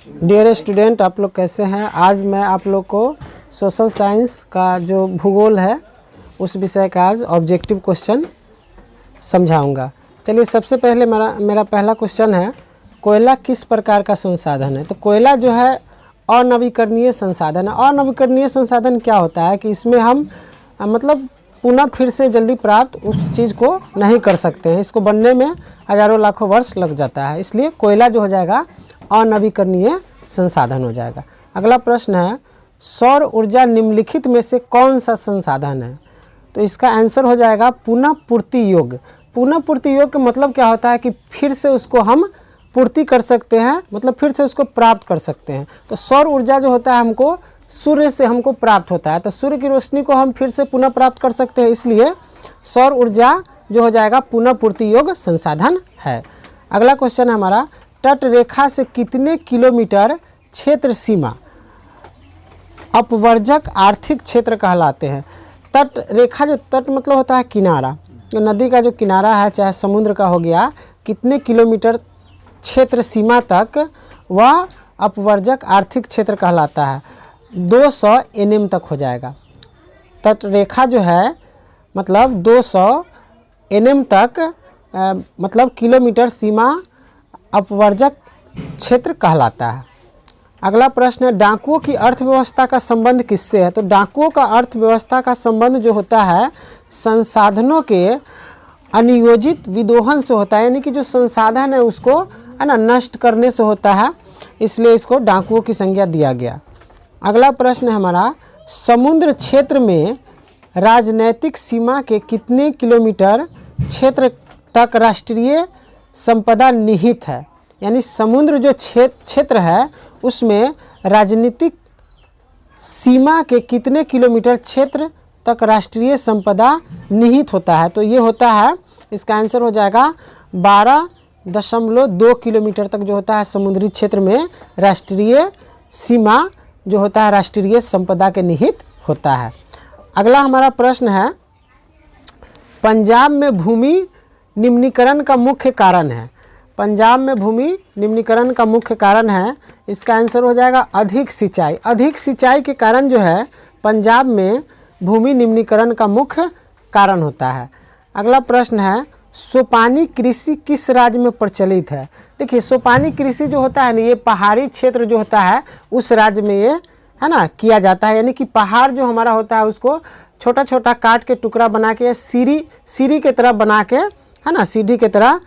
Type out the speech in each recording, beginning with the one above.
Dear student, आप लोग कैसे हैं। आज मैं आप लोग को सोशल साइंस का जो भूगोल है उस विषय का आज ऑब्जेक्टिव क्वेश्चन समझाऊंगा। चलिए, सबसे पहले मेरा पहला क्वेश्चन है, कोयला किस प्रकार का संसाधन है। तो कोयला जो है अनवीकरणीय संसाधन है। अनवीकरणीय संसाधन क्या होता है कि इसमें हम मतलब पुनः फिर से जल्दी प्राप्त उस चीज़ को नहीं कर सकते हैं। इसको बनने में हज़ारों लाखों वर्ष लग जाता है, इसलिए कोयला जो हो जाएगा अनवीकरणीय संसाधन हो जाएगा। अगला प्रश्न है, सौर ऊर्जा निम्नलिखित में से कौन सा संसाधन है। तो इसका आंसर हो जाएगा पुनः पूर्ति योग्य। पुनः पूर्ति योग्य का मतलब क्या होता है कि फिर से उसको हम पूर्ति कर सकते हैं, मतलब फिर से उसको प्राप्त कर सकते हैं। तो सौर ऊर्जा जो होता है हमको सूर्य से हमको प्राप्त होता है, तो सूर्य की रोशनी को हम फिर से पुनः प्राप्त कर सकते हैं, इसलिए सौर ऊर्जा जो हो जाएगा पुनः पूर्ति योग्य संसाधन है। अगला क्वेश्चन है हमारा, तट रेखा से कितने किलोमीटर क्षेत्र सीमा अपवर्जक आर्थिक क्षेत्र कहलाते हैं। तट रेखा, जो तट मतलब होता है किनारा, जो नदी का जो किनारा है चाहे समुद्र का हो गया, कितने किलोमीटर क्षेत्र सीमा तक वह अपवर्जक आर्थिक क्षेत्र कहलाता है। 200 NM तक हो जाएगा। तट रेखा जो है मतलब 200 NM तक मतलब किलोमीटर सीमा अपवर्जक क्षेत्र कहलाता है। अगला प्रश्न है, डाकुओं की अर्थव्यवस्था का संबंध किससे है। तो डाकुओं का अर्थव्यवस्था का संबंध जो होता है संसाधनों के अनियोजित विदोहन से होता है, यानी कि जो संसाधन है उसको है ना नष्ट करने से होता है, इसलिए इसको डाकुओं की संज्ञा दिया गया। अगला प्रश्न है हमारा, समुद्र क्षेत्र में राजनैतिक सीमा के कितने किलोमीटर क्षेत्र तक राष्ट्रीय संपदा निहित है। यानी समुद्र जो क्षेत्र है उसमें राजनीतिक सीमा के कितने किलोमीटर क्षेत्र तक राष्ट्रीय संपदा निहित होता है। तो ये होता है, इसका आंसर हो जाएगा 12.2 किलोमीटर तक जो होता है समुद्री क्षेत्र में राष्ट्रीय सीमा जो होता है राष्ट्रीय संपदा के निहित होता है। अगला हमारा प्रश्न है, पंजाब में भूमि निम्नीकरण का मुख्य कारण है। पंजाब में भूमि निम्नीकरण का मुख्य कारण है, इसका आंसर हो जाएगा अधिक सिंचाई। अधिक सिंचाई के कारण जो है पंजाब में भूमि निम्नीकरण का मुख्य कारण होता है। अगला प्रश्न है, सोपानी कृषि किस राज्य में प्रचलित है। देखिए, सोपानी कृषि जो होता है ना, ये पहाड़ी क्षेत्र जो होता है उस राज्य में ये है ना किया जाता है। यानी कि पहाड़ जो हमारा होता है उसको छोटा छोटा काट के टुकड़ा बना के सीढ़ी के तरह बना के है ना सीढ़ी के तरह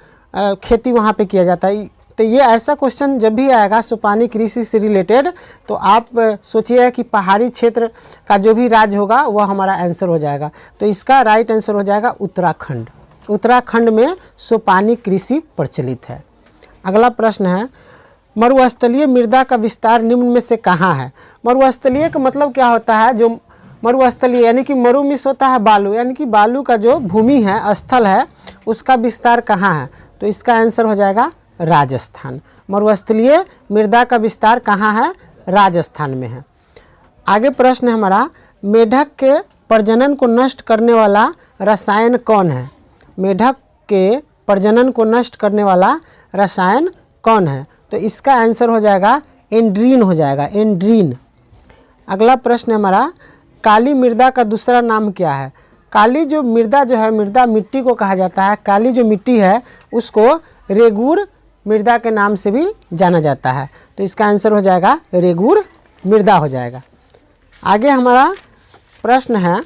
खेती वहाँ पे किया जाता है। तो ये ऐसा क्वेश्चन जब भी आएगा सोपानी कृषि से रिलेटेड, तो आप सोचिए कि पहाड़ी क्षेत्र का जो भी राज्य होगा वह हमारा आंसर हो जाएगा। तो इसका राइट आंसर हो जाएगा उत्तराखंड। उत्तराखंड में सोपानी कृषि प्रचलित है। अगला प्रश्न है, मरुस्थलीय मृदा का विस्तार निम्न में से कहाँ है। मरुस्थलीय का मतलब क्या होता है, जो मरुस्थलीय यानी कि मरु मिस होता है बालू, यानी कि बालू का जो भूमि है स्थल है उसका विस्तार कहाँ है। तो इसका आंसर हो जाएगा राजस्थान। मरुस्थलीय मृदा का विस्तार कहाँ है, राजस्थान में है। आगे प्रश्न है हमारा, मेढक के प्रजनन को नष्ट करने वाला रसायन कौन है। मेढक के प्रजनन को नष्ट करने वाला रसायन कौन है। तो इसका आंसर हो जाएगा एंड्रीन हो जाएगा, एंड्रीन। अगला प्रश्न है हमारा, काली मृदा का दूसरा नाम क्या है। काली जो मृदा जो है, मृदा मिट्टी को कहा जाता है। काली जो मिट्टी है उसको रेगूर मृदा के नाम से भी जाना जाता है। तो इसका आंसर हो जाएगा रेगूर मृदा हो जाएगा। आगे हमारा प्रश्न है,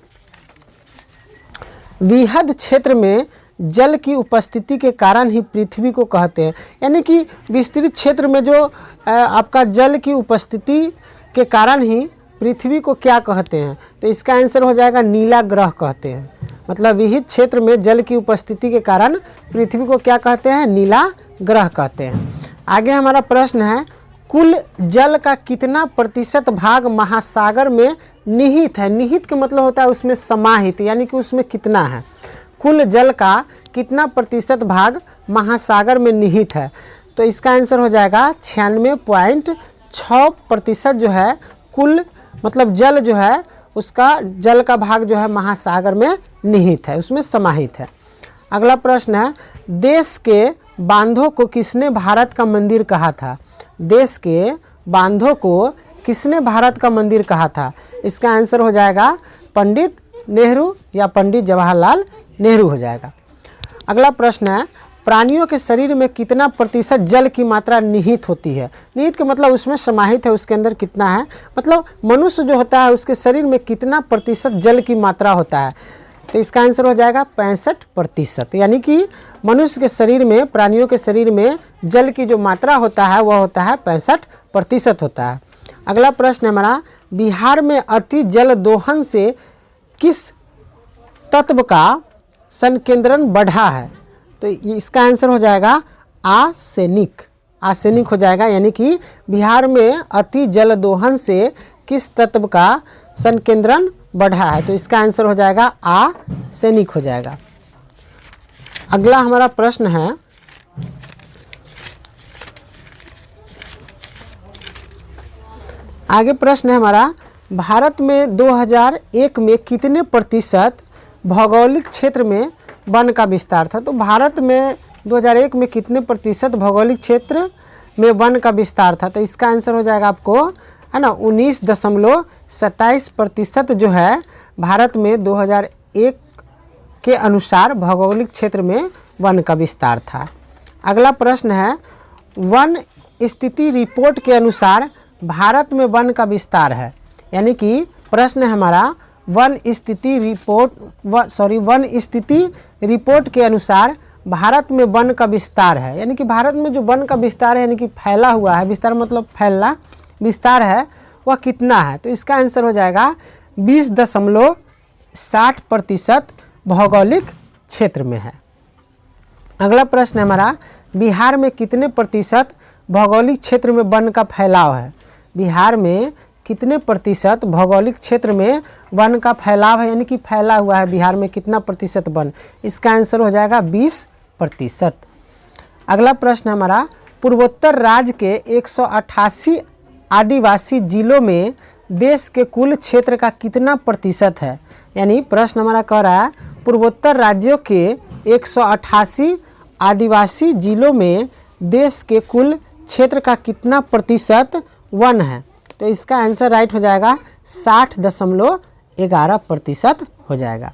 विहद क्षेत्र में जल की उपस्थिति के कारण ही पृथ्वी को कहते हैं। यानी कि विस्तृत क्षेत्र में जो आपका जल की उपस्थिति के कारण ही पृथ्वी को क्या कहते हैं। तो इसका आंसर हो जाएगा नीला ग्रह कहते हैं। मतलब विहित क्षेत्र में जल की उपस्थिति के कारण पृथ्वी को क्या कहते हैं, नीला ग्रह कहते हैं। आगे हमारा प्रश्न है, कुल जल का कितना प्रतिशत भाग महासागर में निहित है। निहित का मतलब होता है उसमें समाहित, यानी कि उसमें कितना है। कुल जल का कितना प्रतिशत भाग महासागर में निहित है। तो इसका आंसर हो जाएगा 96.6% जो है कुल मतलब जल जो है उसका जल का भाग जो है महासागर में निहित है, उसमें समाहित है। अगला प्रश्न है, देश के बांधों को किसने भारत का मंदिर कहा था। देश के बांधों को किसने भारत का मंदिर कहा था? इसका आंसर हो जाएगा पंडित नेहरू या पंडित जवाहरलाल नेहरू हो जाएगा। अगला प्रश्न है, प्राणियों के शरीर में कितना प्रतिशत जल की मात्रा निहित होती है? निहित का मतलब उसमें समाहित है, उसके अंदर कितना है, मतलब मनुष्य जो होता है उसके शरीर में कितना प्रतिशत जल की मात्रा होता है? तो इसका आंसर हो जाएगा 65%। यानी कि मनुष्य के शरीर में, प्राणियों के शरीर में जल की जो मात्रा होता है वह होता है 65% होता है। अगला प्रश्न है हमारा, बिहार में अति जल दोहन से किस तत्व का संकेंद्रण बढ़ा है? तो इसका आंसर हो जाएगा आर्सेनिक। आर्सेनिक हो जाएगा। यानी कि बिहार में अति जल दोहन से किस तत्व का संकेंद्रण बढ़ा है? तो इसका आंसर हो जाएगा आर्सेनिक हो जाएगा। अगला हमारा प्रश्न है, आगे प्रश्न है हमारा, भारत में 2001 में कितने प्रतिशत भौगोलिक क्षेत्र में वन का विस्तार था? तो भारत में 2001 में कितने प्रतिशत भौगोलिक क्षेत्र में वन का विस्तार था? तो इसका आंसर हो जाएगा आपको, है ना, 19.27% जो है भारत में 2001 के अनुसार भौगोलिक क्षेत्र में वन का विस्तार था। अगला प्रश्न है, वन स्थिति रिपोर्ट के अनुसार भारत में वन का विस्तार है। यानी कि प्रश्न है हमारा, वन स्थिति रिपोर्ट के अनुसार भारत में वन का विस्तार है। यानी कि भारत में जो वन का विस्तार है, यानी कि फैला हुआ है, विस्तार मतलब फैलना, विस्तार है, वह कितना है? तो इसका आंसर हो जाएगा 20.60% भौगोलिक क्षेत्र में है। अगला प्रश्न है हमारा, बिहार में कितने प्रतिशत भौगोलिक क्षेत्र में वन का फैलाव है? बिहार में कितने प्रतिशत भौगोलिक क्षेत्र में वन का फैलाव है? यानी कि फैला हुआ है बिहार में कितना प्रतिशत वन? इसका आंसर हो जाएगा 20%। अगला प्रश्न हमारा, पूर्वोत्तर राज्य के 188 आदिवासी जिलों में देश के कुल क्षेत्र का कितना प्रतिशत है? यानी प्रश्न हमारा कह रहा है, पूर्वोत्तर राज्यों के 188 आदिवासी जिलों में देश के कुल क्षेत्र का कितना प्रतिशत वन है? तो इसका आंसर राइट हो जाएगा 60.11% हो जाएगा।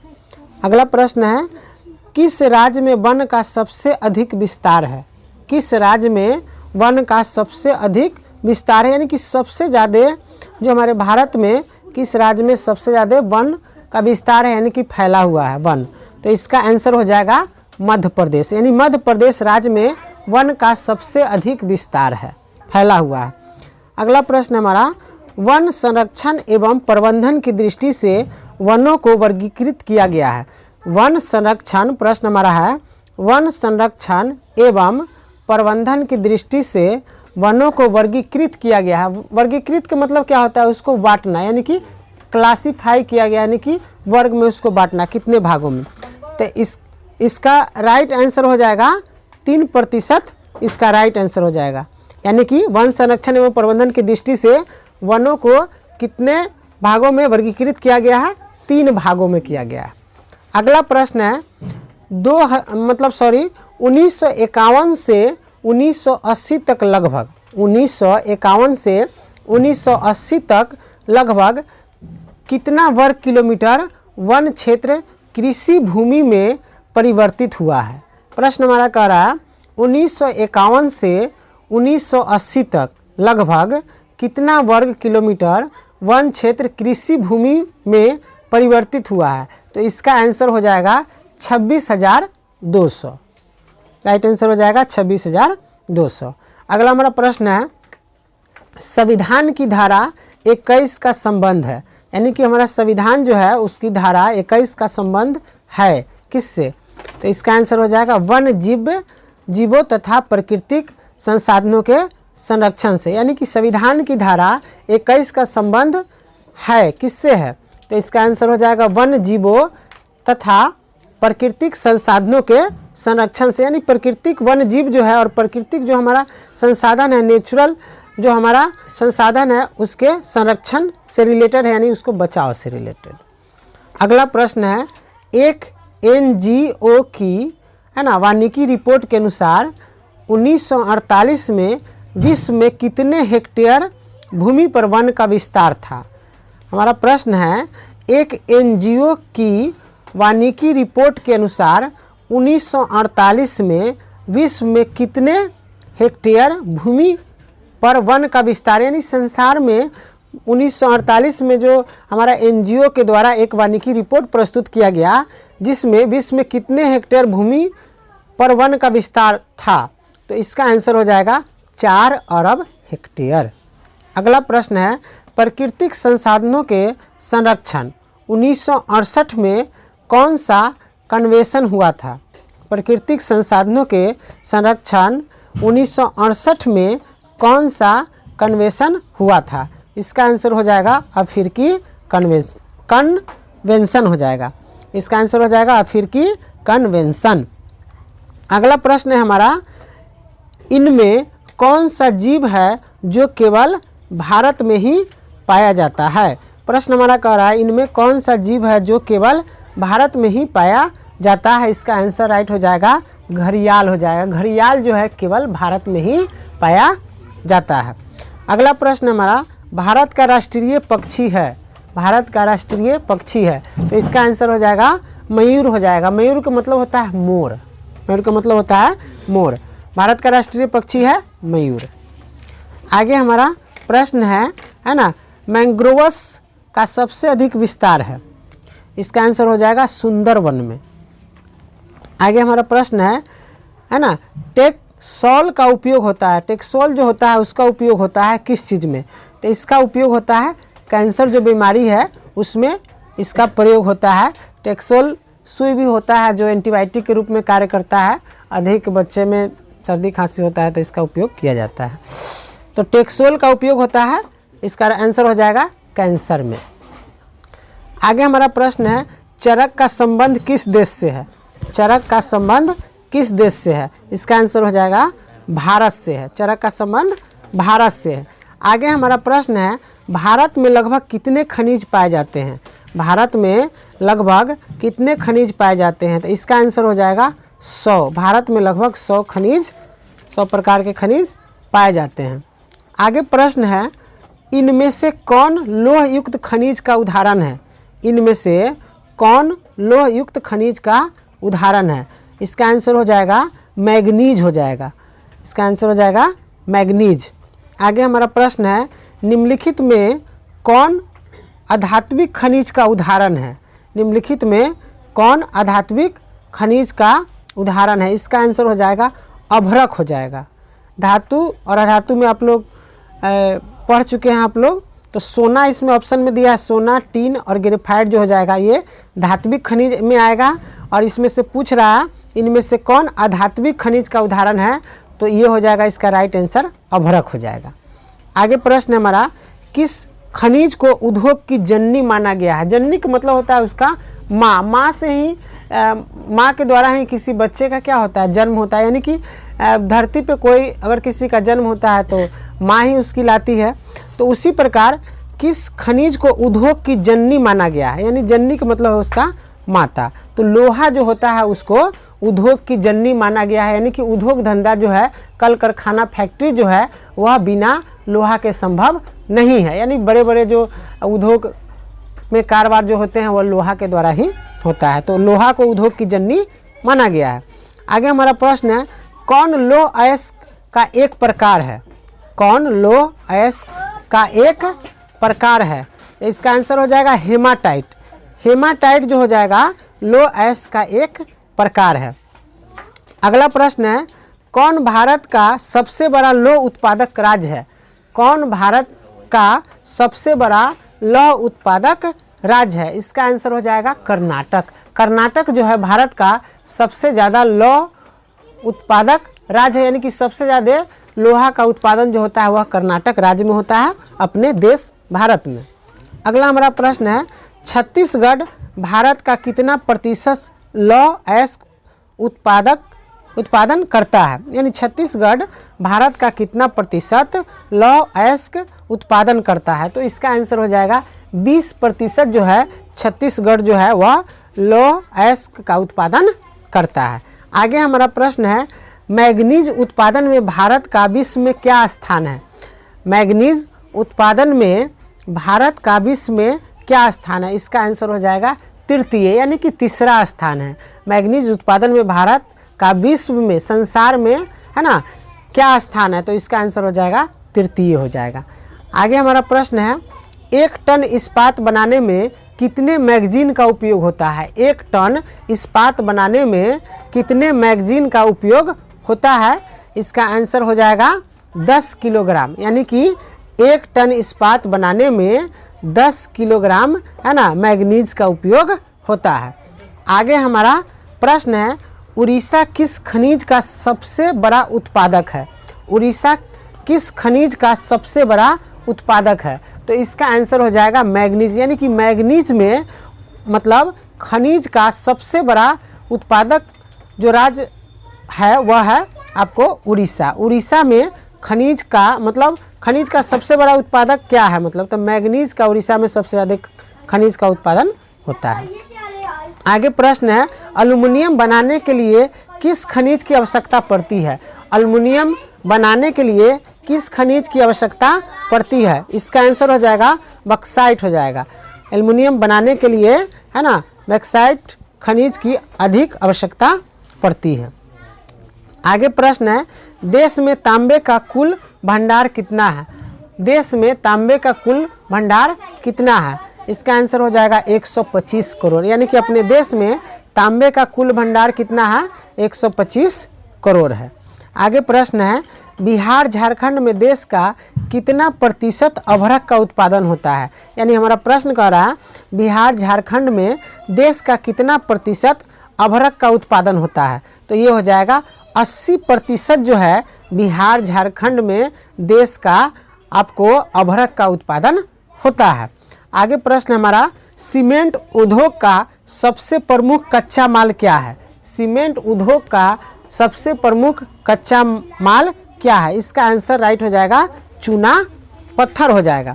अगला प्रश्न है, किस राज्य में वन का सबसे अधिक विस्तार है? किस राज्य में वन का सबसे अधिक विस्तार है? यानी कि सबसे ज़्यादा जो हमारे भारत में किस राज्य में सबसे ज़्यादा वन का विस्तार है, यानी कि फैला हुआ है वन? तो इसका आंसर हो जाएगा मध्य प्रदेश। यानी मध्य प्रदेश राज्य में वन का सबसे अधिक विस्तार है, फैला हुआ है। अगला प्रश्न हमारा, वन संरक्षण एवं प्रबंधन की दृष्टि से वनों को वर्गीकृत किया गया है। वन संरक्षण, प्रश्न हमारा है, वन संरक्षण एवं प्रबंधन की दृष्टि से वनों को वर्गीकृत किया गया है। वर्गीकृत का मतलब क्या होता है? उसको बांटना, यानी कि क्लासिफाई किया गया, यानी कि वर्ग में उसको बांटना, कितने भागों में। तो इसका राइट आंसर हो जाएगा 3%। इसका राइट आंसर हो जाएगा। यानी कि वन संरक्षण एवं प्रबंधन की दृष्टि से वनों को कितने भागों में वर्गीकृत किया गया है? 3 भागों में किया गया है। अगला प्रश्न है, 1951 से 1980 तक लगभग 1951 से 1980 तक लगभग कितना वर्ग किलोमीटर वन क्षेत्र कृषि भूमि में परिवर्तित हुआ है? प्रश्न हमारा कह रहा है, 1951 से 1980 तक लगभग कितना वर्ग किलोमीटर वन क्षेत्र कृषि भूमि में परिवर्तित हुआ है? तो इसका आंसर हो जाएगा 26,200। राइट आंसर हो जाएगा 26,200। अगला हमारा प्रश्न है, संविधान की धारा 21 का संबंध है। यानी कि हमारा संविधान जो है उसकी धारा 21 का संबंध है किससे? तो इसका आंसर हो जाएगा वन जीवों तथा प्राकृतिक संसाधनों के संरक्षण से। यानी कि संविधान की धारा 21 का संबंध है किससे है? तो इसका आंसर हो जाएगा वन जीवों तथा प्राकृतिक संसाधनों के संरक्षण से। यानी प्राकृतिक वन जीव जो है और प्राकृतिक जो हमारा संसाधन है, नेचुरल जो हमारा संसाधन है, उसके संरक्षण से रिलेटेड है, यानी उसको बचाव से रिलेटेड। अगला प्रश्न है, एक NGO की, है ना, वानिकी रिपोर्ट के अनुसार 1948 में विश्व में कितने हेक्टेयर भूमि पर वन का विस्तार था। हमारा प्रश्न है, एक एनजीओ की वानिकी रिपोर्ट के अनुसार 1948 में विश्व में कितने हेक्टेयर भूमि पर वन का विस्तार, यानी संसार में 1948 में जो हमारा एनजीओ के द्वारा एक वानिकी रिपोर्ट प्रस्तुत किया गया, जिसमें विश्व में कितने हेक्टेयर भूमि पर वन का विस्तार था, तो इसका आंसर हो जाएगा 4 अरब हेक्टेयर। अगला प्रश्न है, प्राकृतिक संसाधनों के संरक्षण 1968 में कौन सा कन्वेंशन हुआ था? प्राकृतिक संसाधनों के संरक्षण 1968 में कौन सा कन्वेंशन हुआ था? इसका आंसर हो जाएगा अफ्रीकी कन्वेंशन हो जाएगा। इसका आंसर हो जाएगा अफ्रीकी कन्वेंशन। अगला प्रश्न है हमारा, इनमें कौन सा जीव है जो केवल भारत में ही पाया जाता है? प्रश्न हमारा कह रहा है, इनमें कौन सा जीव है जो केवल भारत में ही पाया जाता है? इसका आंसर राइट हो जाएगा घड़ियाल हो जाएगा। घड़ियाल जो है केवल भारत में ही पाया जाता है। अगला प्रश्न हमारा, भारत का राष्ट्रीय पक्षी है, भारत का राष्ट्रीय पक्षी है, तो इसका आंसर हो जाएगा मयूर हो जाएगा। मयूर का मतलब होता है मोर, मयूर का मतलब होता है मोर। भारत का राष्ट्रीय पक्षी है मयूर। आगे हमारा प्रश्न है ना, मैंग्रोव्स का सबसे अधिक विस्तार है, इसका आंसर हो जाएगा सुंदरवन में। आगे हमारा प्रश्न है ना, टेक्सोल का उपयोग होता है, टेक्सोल जो होता है उसका उपयोग होता है किस चीज़ में? तो इसका उपयोग होता है कैंसर जो बीमारी है उसमें इसका प्रयोग होता है। टेक्सोल सुई भी होता है जो एंटीबायोटिक के रूप में कार्य करता है। अधिक बच्चे में सर्दी खांसी होता है तो इसका उपयोग किया जाता है। तो टेक्सोल का उपयोग होता है, इसका आंसर हो जाएगा कैंसर में। आगे हमारा प्रश्न है, चरक का संबंध किस देश से है? चरक का संबंध किस देश से है? इसका आंसर हो जाएगा भारत से है। चरक का संबंध भारत से है। आगे हमारा प्रश्न है, भारत में लगभग कितने खनिज पाए जाते हैं? भारत में लगभग कितने खनिज पाए जाते हैं? तो इसका आंसर हो जाएगा 100। भारत में लगभग 100 खनिज, 100 प्रकार के खनिज पाए जाते हैं। आगे प्रश्न है, इनमें से कौन लौह युक्त खनिज का उदाहरण है? इनमें से कौन लौह युक्त खनिज का उदाहरण है? इसका आंसर हो जाएगा मैग्नीज हो जाएगा। इसका आंसर हो जाएगा मैग्नीज। आगे हमारा प्रश्न है, निम्नलिखित में कौन आधात्मिक खनिज का उदाहरण है? निम्नलिखित में कौन आधात्मिक खनिज का उदाहरण है? इसका आंसर हो जाएगा अभ्रक हो जाएगा। धातु और अधातु में आप लोग पढ़ चुके हैं आप लोग, तो सोना इसमें ऑप्शन में दिया है, सोना, टीन और ग्रेफाइट जो हो जाएगा ये धात्विक खनिज में आएगा। और इसमें से पूछ रहा है इनमें से कौन आधात्मिक खनिज का उदाहरण है, तो ये हो जाएगा इसका राइट आंसर अभ्रक हो जाएगा। आगे प्रश्न हमारा, किस खनिज को उद्योग की जननी माना गया है? जननी का मतलब होता है उसका माँ, माँ से ही माँ के द्वारा ही किसी बच्चे का क्या होता है जन्म होता है। यानी कि धरती पे कोई अगर किसी का जन्म होता है तो माँ ही उसकी लाती है। तो उसी प्रकार किस खनिज को उद्योग की जननी माना गया है? यानी जननी का मतलब है उसका माता। तो लोहा जो होता है उसको उद्योग की जननी माना गया है। यानी कि उद्योग धंधा जो है, कल कारखाना फैक्ट्री जो है वह बिना लोहा के संभव नहीं है। यानी बड़े बड़े जो उद्योग में कारोबार जो होते हैं वह लोहा के द्वारा ही होता है। तो लोहा को उद्योग की जननी माना गया है। आगे हमारा प्रश्न है, कौन लौह अयस्क का एक प्रकार है? कौन लौह अयस्क का एक प्रकार है? इसका आंसर हो जाएगा हेमाटाइट। हेमाटाइट जो हो जाएगा लौह अयस्क का एक प्रकार है। अगला प्रश्न है, कौन भारत का सबसे बड़ा लौह उत्पादक राज्य है? कौन भारत का सबसे बड़ा लौह उत्पादक राज्य है? इसका आंसर हो जाएगा कर्नाटक। कर्नाटक जो है भारत का सबसे ज़्यादा लौह उत्पादक राज्य है। यानी कि सबसे ज़्यादा लोहा का उत्पादन जो होता है वह कर्नाटक राज्य में होता है अपने देश भारत में। अगला हमारा प्रश्न है, छत्तीसगढ़ भारत का कितना प्रतिशत लौह अयस्क उत्पादन करता है? यानी छत्तीसगढ़ भारत का कितना प्रतिशत लौह अयस्क उत्पादन करता है? तो इसका आंसर हो जाएगा 20% जो है छत्तीसगढ़ जो है वह लौह अयस्क का उत्पादन करता है। आगे हमारा प्रश्न है, मैग्नीज उत्पादन में भारत का विश्व में क्या स्थान है? मैग्नीज उत्पादन में भारत का विश्व में क्या स्थान है? इसका आंसर हो जाएगा तृतीय, यानी कि तीसरा स्थान है। मैग्नीज उत्पादन में भारत का विश्व में, संसार में, है ना, क्या स्थान है? तो इसका आंसर हो जाएगा तृतीय हो जाएगा। आगे हमारा प्रश्न है, 1 टन इस्पात बनाने में कितने मैगजीन का उपयोग होता है? 1 टन इस्पात बनाने में कितने मैगजीन का उपयोग होता है? इसका आंसर हो जाएगा 10 किलोग्राम, यानी कि 1 टन इस्पात बनाने में 10 किलोग्राम, है ना, मैग्नीज का उपयोग होता है। आगे हमारा प्रश्न है, उड़ीसा किस खनिज का सबसे बड़ा उत्पादक है? उड़ीसा किस खनिज का सबसे बड़ा उत्पादक है? तो इसका आंसर हो जाएगा मैग्नीज, यानी कि मैग्नीज में मतलब खनिज का सबसे बड़ा उत्पादक जो राज्य है वह है आपको उड़ीसा। उड़ीसा में खनिज का मतलब खनिज का सबसे बड़ा उत्पादक क्या है? मतलब तो मैग्नीज का उड़ीसा में सबसे अधिक खनिज का उत्पादन होता है। आगे प्रश्न है, एल्युमिनियम बनाने के लिए किस खनिज की आवश्यकता पड़ती है? एल्युमिनियम बनाने के लिए किस खनिज की आवश्यकता पड़ती है? इसका आंसर हो जाएगा बक्साइट हो जाएगा। एल्युमिनियम बनाने के लिए, है ना, बक्साइट खनिज की अधिक आवश्यकता पड़ती है। आगे प्रश्न है, देश में तांबे का कुल भंडार कितना है? देश में तांबे का कुल भंडार कितना है? इसका आंसर हो जाएगा 125 करोड़, यानी कि अपने देश में तांबे का कुल भंडार कितना है? 125 करोड़ है। आगे प्रश्न है, बिहार झारखंड में देश का कितना प्रतिशत अभ्रक का उत्पादन होता है? यानी हमारा प्रश्न कह रहा है बिहार झारखंड में देश का कितना प्रतिशत अभ्रक का उत्पादन होता है? तो ये हो जाएगा 80% जो है बिहार झारखंड में देश का आपको अभ्रक का उत्पादन होता है। आगे प्रश्न हमारा, सीमेंट उद्योग का सबसे प्रमुख कच्चा माल क्या है? सीमेंट उद्योग का सबसे प्रमुख कच्चा माल क्या है? इसका आंसर राइट हो जाएगा चूना पत्थर हो जाएगा।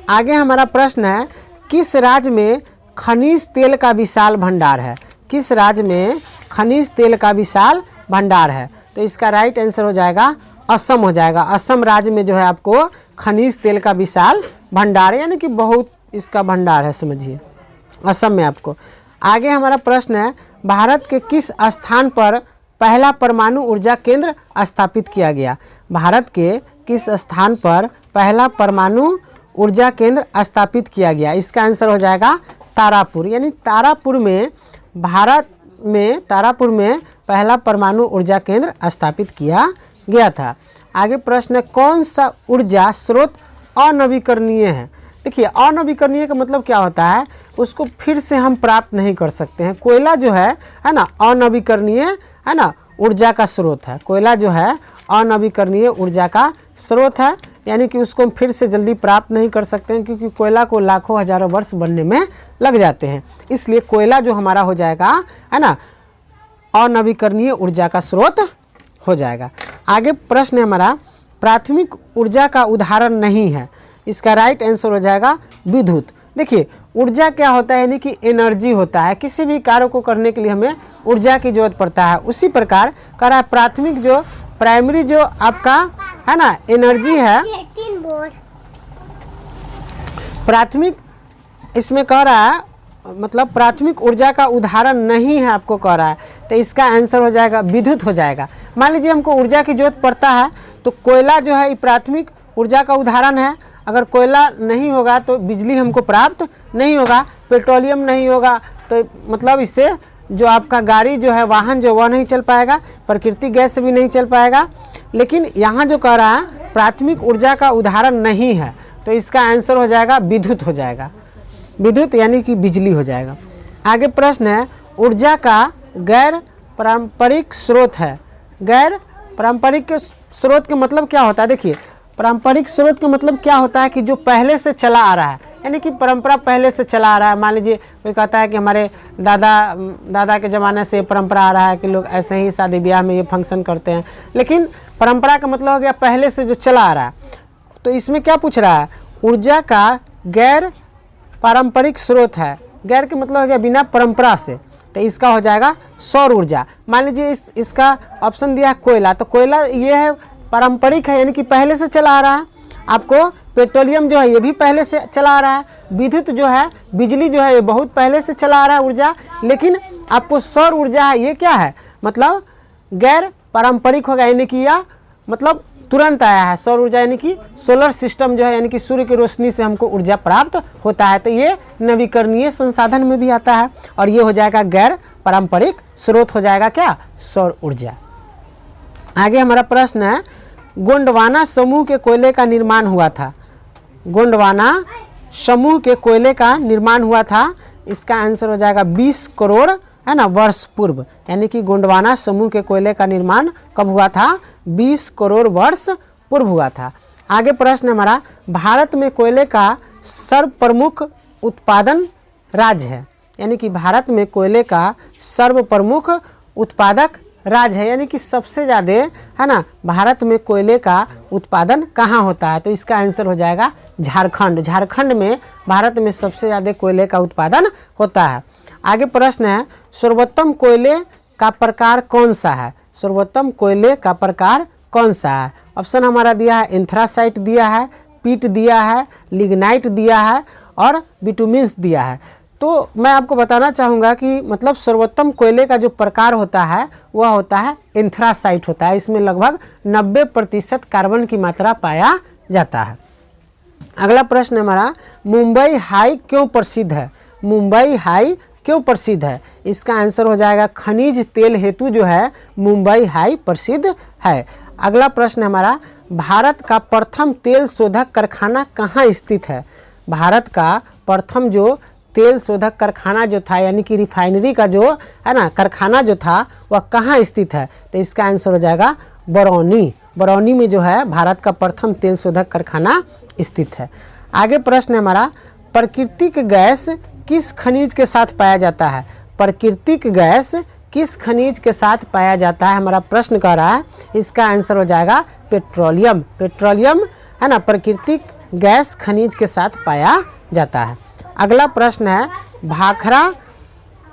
आगे हमारा प्रश्न है, किस राज्य में खनिज तेल का विशाल भंडार है? किस राज्य में खनिज तेल का विशाल भंडार है? तो इसका राइट आंसर हो जाएगा असम हो जाएगा। असम राज्य में जो है आपको खनिज तेल का विशाल भंडार है, यानी कि बहुत इसका भंडार है, समझिए, असम में आपको। आगे हमारा प्रश्न है, भारत के किस स्थान पर पहला परमाणु ऊर्जा केंद्र स्थापित किया गया? भारत के किस स्थान पर पहला परमाणु ऊर्जा केंद्र स्थापित किया गया? इसका आंसर हो जाएगा तारापुर, यानी तारापुर में भारत में तारापुर में पहला परमाणु ऊर्जा केंद्र स्थापित किया गया था। आगे प्रश्न है, कौन सा ऊर्जा स्रोत अनवीकरणीय है? देखिए, अनवीकरणीय का मतलब क्या होता है, उसको फिर से हम प्राप्त नहीं कर सकते हैं। कोयला जो है ना, अनवीकरणीय, है ना, ऊर्जा का स्रोत है। कोयला जो है अनवीकरणीय ऊर्जा का स्रोत है, यानी कि उसको हम फिर से जल्दी प्राप्त नहीं कर सकते हैं, क्योंकि कोयला को लाखों हजारों वर्ष बनने में लग जाते हैं। इसलिए कोयला जो हमारा हो जाएगा, है ना, अनवीकरणीय ऊर्जा का स्रोत हो जाएगा। आगे प्रश्न है हमारा, प्राथमिक ऊर्जा का उदाहरण नहीं है? इसका राइट आंसर हो जाएगा विद्युत। देखिए, ऊर्जा क्या होता है, यानी कि एनर्जी होता है। किसी भी कार्य को करने के लिए हमें ऊर्जा की जरूरत पड़ता है। उसी प्रकार कह रहा है प्राथमिक जो प्राइमरी जो आपका है ना एनर्जी है, प्राथमिक इसमें कह रहा है मतलब प्राथमिक ऊर्जा का उदाहरण नहीं है आपको कह रहा है, तो इसका आंसर हो जाएगा विद्युत हो जाएगा। मान लीजिए हमको ऊर्जा की जरूरत पड़ता है, तो कोयला जो है ये प्राथमिक ऊर्जा का उदाहरण है। अगर कोयला नहीं होगा तो बिजली हमको प्राप्त नहीं होगा, पेट्रोलियम नहीं होगा तो मतलब इससे जो आपका गाड़ी जो है वाहन जो वह नहीं चल पाएगा, प्राकृतिक गैस से भी नहीं चल पाएगा। लेकिन यहाँ जो कह रहा है प्राथमिक ऊर्जा का उदाहरण नहीं है, तो इसका आंसर हो जाएगा विद्युत हो जाएगा, विद्युत यानी कि बिजली हो जाएगा। आगे प्रश्न है, ऊर्जा का गैर पारंपरिक स्रोत है। गैर पारंपरिक के स्रोत का मतलब क्या होता है? देखिए, पारंपरिक स्रोत का मतलब क्या होता है कि जो पहले से चला आ रहा है, यानी कि परंपरा पहले से चला आ रहा है। मान लीजिए कोई कहता है कि हमारे दादा के ज़माने से परंपरा आ रहा है कि लोग ऐसे ही शादी ब्याह में ये फंक्शन करते हैं, लेकिन परंपरा का मतलब हो गया पहले से जो चला आ रहा है। तो इसमें क्या पूछ रहा है, ऊर्जा का गैर पारंपरिक स्रोत है। गैर के मतलब हो गया बिना परंपरा से, तो इसका हो जाएगा सौर ऊर्जा। मान लीजिए इसका ऑप्शन दिया है कोयला, तो कोयला ये है पारंपरिक है, यानी कि पहले से चला आ रहा है। आपको पेट्रोलियम जो है ये भी पहले से चला आ रहा है, विद्युत जो है बिजली जो है ये बहुत पहले से चला आ रहा है ऊर्जा, लेकिन आपको सौर ऊर्जा है ये क्या है, मतलब गैर पारंपरिक होगा, यानी कि यह मतलब तुरंत आया है। सौर ऊर्जा यानी कि सोलर सिस्टम जो है यानी कि सूर्य की रोशनी से हमको ऊर्जा प्राप्त होता है, तो ये नवीकरणीय संसाधन में भी आता है और ये हो जाएगा गैर पारंपरिक स्रोत हो जाएगा क्या, सौर ऊर्जा। आगे हमारा प्रश्न है गोंडवाना समूह के कोयले का निर्माण हुआ था। गोंडवाना समूह के कोयले का निर्माण हुआ था, इसका आंसर हो जाएगा 20 करोड़ है ना वर्ष पूर्व, यानी कि गोंडवाना समूह के कोयले का निर्माण कब हुआ था, 20 करोड़ वर्ष पूर्व हुआ था। आगे प्रश्न हमारा भारत में कोयले का सर्वप्रमुख उत्पादन राज्य है, यानी कि भारत में कोयले का सर्वप्रमुख उत्पादक राज्य है, यानी कि सबसे ज़्यादा है ना भारत में कोयले का उत्पादन कहाँ होता है, तो इसका आंसर हो जाएगा झारखंड। झारखंड में भारत में सबसे ज़्यादा कोयले का उत्पादन होता है। आगे प्रश्न है सर्वोत्तम कोयले का प्रकार कौन सा है, सर्वोत्तम कोयले का प्रकार कौन सा है। ऑप्शन हमारा दिया है एंथ्रासाइट दिया है, पीट दिया है, लिग्नाइट दिया है और बिटुमिन्स दिया है। तो मैं आपको बताना चाहूँगा कि मतलब सर्वोत्तम कोयले का जो प्रकार होता है वह होता है एंथ्रासाइट होता है, इसमें लगभग 90% कार्बन की मात्रा पाया जाता है। अगला प्रश्न हमारा मुंबई हाई क्यों प्रसिद्ध है, मुंबई हाई क्यों प्रसिद्ध है, इसका आंसर हो जाएगा खनिज तेल हेतु जो है मुंबई हाई प्रसिद्ध है। अगला प्रश्न हमारा भारत का प्रथम तेल शोधक कारखाना कहाँ स्थित है, भारत का प्रथम जो तेल शोधक कारखाना जो था यानी कि रिफाइनरी का जो है ना कारखाना जो था वह कहाँ स्थित है, तो इसका आंसर हो जाएगा बरौनी। बरौनी में जो है भारत का प्रथम तेल शोधक कारखाना स्थित है। आगे प्रश्न हमारा प्राकृतिक गैस किस खनिज के साथ पाया जाता है, प्राकृतिक गैस किस खनिज के साथ पाया जाता है, हमारा प्रश्न कह रहा है, इसका आंसर हो जाएगा पेट्रोलियम। पेट्रोलियम है ना प्राकृतिक गैस खनिज के साथ पाया जाता है। अगला प्रश्न है भाखड़ा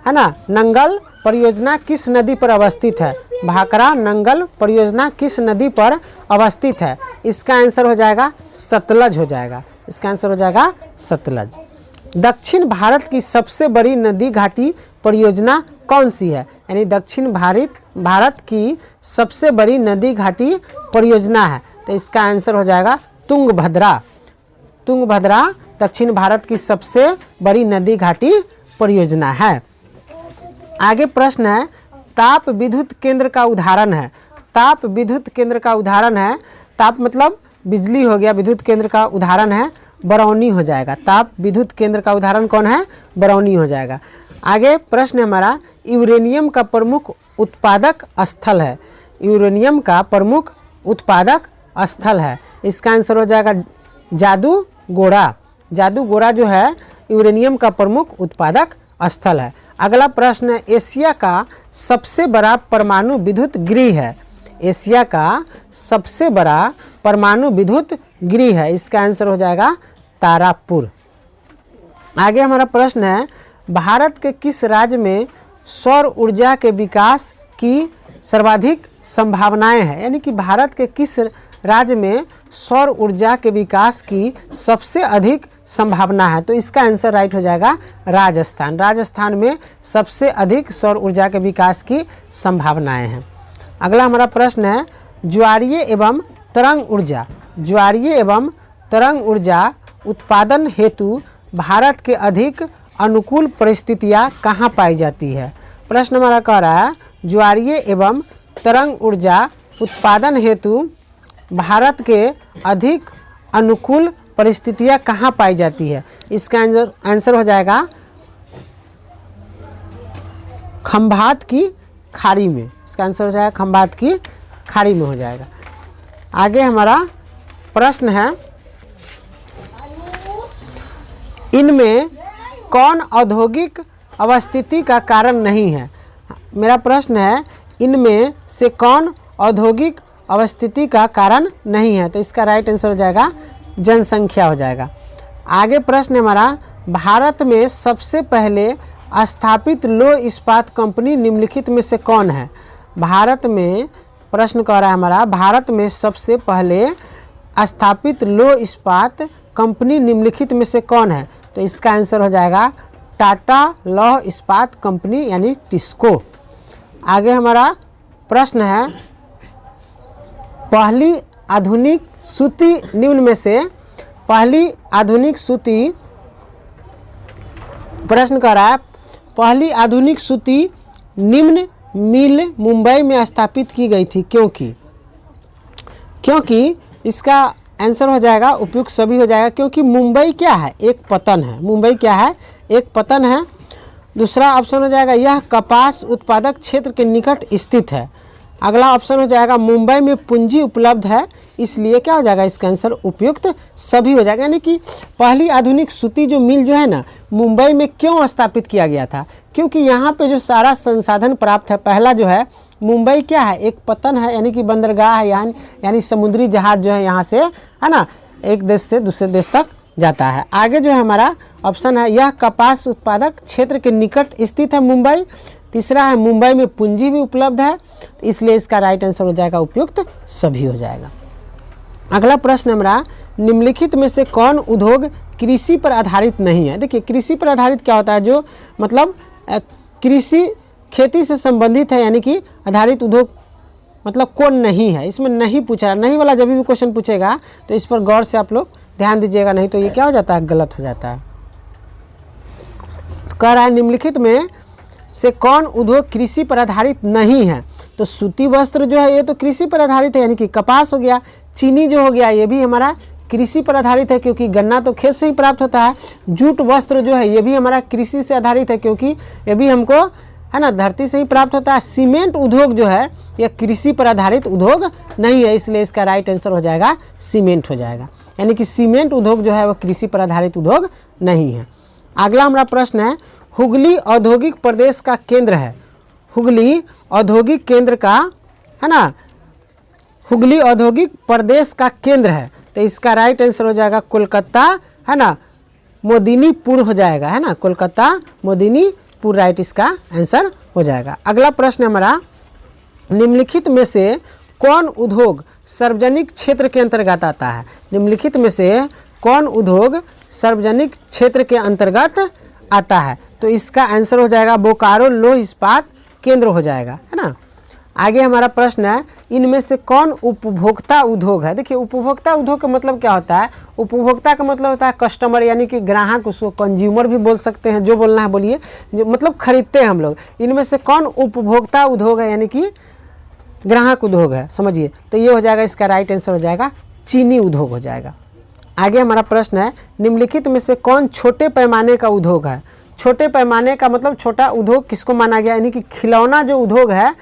है ना नंगल परियोजना किस नदी पर अवस्थित है, भाखड़ा नंगल परियोजना किस नदी पर अवस्थित है, इसका आंसर हो जाएगा सतलज हो जाएगा, इसका आंसर हो जाएगा सतलज। दक्षिण भारत की सबसे बड़ी नदी घाटी परियोजना कौन सी है, यानी दक्षिण भारत की सबसे बड़ी नदी घाटी परियोजना है, तो इसका आंसर हो जाएगा तुंगभद्रा। तुंगभद्रा दक्षिण भारत की सबसे बड़ी नदी घाटी परियोजना है। आगे प्रश्न है ताप विद्युत केंद्र का उदाहरण है, ताप विद्युत केंद्र का उदाहरण है, ताप मतलब बिजली हो गया, विद्युत केंद्र का उदाहरण है बरौनी हो जाएगा, ताप विद्युत केंद्र का उदाहरण कौन है, बरौनी हो जाएगा। आगे प्रश्न हमारा यूरेनियम का प्रमुख उत्पादक स्थल है, यूरेनियम का प्रमुख उत्पादक स्थल है, इसका आंसर हो जाएगा जादूगोड़ा। जादूगोड़ा जो है यूरेनियम का प्रमुख उत्पादक स्थल है। अगला प्रश्न एशिया का सबसे बड़ा परमाणु विद्युत गृह है, एशिया का सबसे बड़ा परमाणु विद्युत गृह है, इसका आंसर हो जाएगा तारापुर। आगे हमारा प्रश्न है भारत के किस राज्य में सौर ऊर्जा के विकास की सर्वाधिक संभावनाएं हैं, यानी कि भारत के किस राज्य में सौर ऊर्जा के विकास की सबसे अधिक संभावना है, तो इसका आंसर राइट हो जाएगा राजस्थान। राजस्थान में सबसे अधिक सौर ऊर्जा के विकास की संभावनाएं हैं। अगला हमारा प्रश्न है ज्वारीय एवं तरंग ऊर्जा, ज्वारीय एवं तरंग ऊर्जा उत्पादन हेतु भारत के अधिक अनुकूल परिस्थितियां कहाँ पाई जाती है। प्रश्न हमारा कह रहा है ज्वारीय एवं तरंग ऊर्जा उत्पादन हेतु भारत के अधिक अनुकूल परिस्थितियां कहाँ पाई जाती है, इसका आंसर हो जाएगा खंभात की खाड़ी में, इसका आंसर हो जाएगा खंभात की खाड़ी में हो जाएगा। आगे हमारा प्रश्न है इनमें कौन औद्योगिक अवस्थिति का कारण नहीं है, मेरा प्रश्न है इनमें से कौन औद्योगिक अवस्थिति का कारण नहीं है, तो इसका राइट आंसर हो जाएगा जनसंख्या हो जाएगा। आगे प्रश्न हमारा भारत में सबसे पहले स्थापित लौह इस्पात कंपनी निम्नलिखित में से कौन है। भारत में प्रश्न कह रहा है हमारा भारत में सबसे पहले स्थापित लौह इस्पात कंपनी निम्नलिखित में से कौन है? तो इसका आंसर हो जाएगा टाटा लौह इस्पात कंपनी यानी टिस्को। आगे हमारा प्रश्न है, पहली आधुनिक सूती निम्न में से पहली आधुनिक सूती, प्रश्न कर रहा है पहली आधुनिक सूती निम्न मिल मुंबई में स्थापित की गई थी क्योंकि इसका आंसर हो जाएगा उपयुक्त सभी हो जाएगा, क्योंकि मुंबई क्या है? एक पतन है। मुंबई क्या है? एक पतन है। दूसरा ऑप्शन हो जाएगा यह कपास उत्पादक क्षेत्र के निकट स्थित है। अगला ऑप्शन हो जाएगा मुंबई में पूंजी उपलब्ध है, इसलिए क्या हो जाएगा? इसका आंसर उपयुक्त सभी हो जाएगा। यानी कि पहली आधुनिक सूती जो मिल जो है ना, मुंबई में क्यों स्थापित किया गया था? क्योंकि यहाँ पे जो सारा संसाधन प्राप्त है। पहला जो है मुंबई क्या है? एक पतन है, यानी कि बंदरगाह है, यानी समुद्री जहाज जो है यहाँ से, है ना, एक देश से दूसरे देश तक जाता है। आगे जो है हमारा ऑप्शन है यह कपास उत्पादक क्षेत्र के निकट स्थित है मुंबई। तीसरा है मुंबई में पूंजी भी उपलब्ध है, तो इसलिए इसका राइट आंसर हो जाएगा उपयुक्त सभी हो जाएगा। अगला प्रश्न हमारा, निम्नलिखित में से कौन उद्योग कृषि पर आधारित नहीं है? देखिए कृषि पर आधारित क्या होता है? जो मतलब कृषि खेती से संबंधित है, यानी कि आधारित उद्योग मतलब कौन नहीं है? इसमें नहीं पूछा, नहीं वाला जब भी क्वेश्चन पूछेगा तो इस पर गौर से आप लोग ध्यान दीजिएगा, नहीं तो ये क्या हो जाता है? गलत हो जाता है। तो कह रहा है निम्नलिखित में से कौन उद्योग कृषि पर आधारित नहीं है? तो सूती वस्त्र जो है ये तो कृषि पर आधारित है, यानी कि कपास हो गया। चीनी जो हो गया ये भी हमारा कृषि पर आधारित है, क्योंकि गन्ना तो खेत से ही प्राप्त होता है। जूट वस्त्र जो है ये भी हमारा कृषि से आधारित है, क्योंकि ये भी हमको, है ना, धरती से ही प्राप्त होता है। सीमेंट उद्योग जो है यह कृषि पर आधारित उद्योग नहीं है, इसलिए इसका राइट आंसर हो जाएगा सीमेंट हो जाएगा। यानी कि सीमेंट उद्योग जो है वह कृषि पर आधारित उद्योग नहीं है। अगला हमारा प्रश्न है, हुगली औद्योगिक प्रदेश का केंद्र है। हुगली औद्योगिक केंद्र का, है ना, हुगली औद्योगिक प्रदेश का केंद्र है, तो इसका राइट आंसर हो जाएगा कोलकाता, है ना, मोदिनीपुर हो जाएगा, है ना, कोलकाता मोदिनीपुर राइट इसका आंसर हो जाएगा। अगला प्रश्न हमारा, निम्नलिखित में से कौन उद्योग सार्वजनिक क्षेत्र के अंतर्गत आता है? निम्नलिखित में से कौन उद्योग सार्वजनिक क्षेत्र के अंतर्गत आता है? तो इसका आंसर हो जाएगा बोकारो लौह इस्पात केंद्र हो जाएगा, है ना। आगे हमारा प्रश्न है, इनमें से कौन उपभोक्ता उद्योग है? देखिए उपभोक्ता उद्योग का मतलब क्या होता है? उपभोक्ता का मतलब होता है कस्टमर, यानी कि ग्राहक, उसको कंज्यूमर भी बोल सकते हैं, जो बोलना है बोलिए, जो मतलब खरीदते हैं हम लोग। इनमें से कौन उपभोक्ता उद्योग है, यानी कि ग्राहक उद्योग है, समझिए। तो ये हो जाएगा, इसका राइट आंसर हो जाएगा चीनी उद्योग हो जाएगा। आगे हमारा प्रश्न है, निम्नलिखित में से कौन छोटे पैमाने का उद्योग है? छोटे पैमाने का मतलब छोटा उद्योग किसको माना गया? यानी कि खिलौना जो उद्योग है,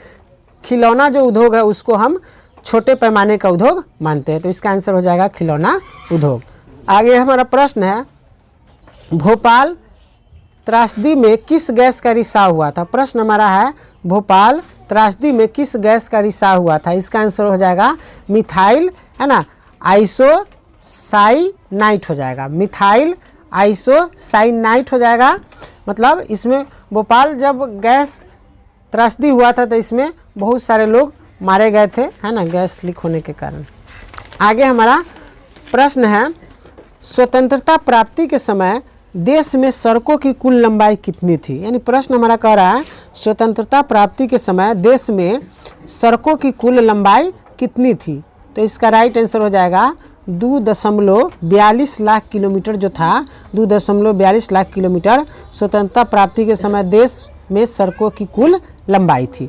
खिलौना जो उद्योग है उसको हम छोटे पैमाने का उद्योग मानते हैं, तो इसका आंसर हो जाएगा खिलौना उद्योग। आगे हमारा प्रश्न है, भोपाल त्रासदी में किस गैस का रिसाव हुआ था? प्रश्न हमारा है, भोपाल त्रासदी में किस गैस का रिसाव हुआ था? इसका आंसर हो जाएगा मिथाइल, है ना, आइसोसाइनाइट हो जाएगा, मिथाइल आइसोसाइनाइट हो जाएगा। मतलब इसमें भोपाल जब गैस त्रासदी हुआ था तो इसमें बहुत सारे लोग मारे गए थे, है ना, गैस लीक होने के कारण। आगे हमारा प्रश्न है, स्वतंत्रता प्राप्ति के समय देश में सड़कों की कुल लंबाई कितनी थी? यानी प्रश्न हमारा कह रहा है, स्वतंत्रता प्राप्ति के समय देश में सड़कों की कुल लंबाई कितनी थी? तो इसका राइट आंसर हो जाएगा 2.42 लाख किलोमीटर जो था, 2.42 लाख किलोमीटर स्वतंत्रता प्राप्ति के समय देश में सड़कों की कुल लंबाई थी।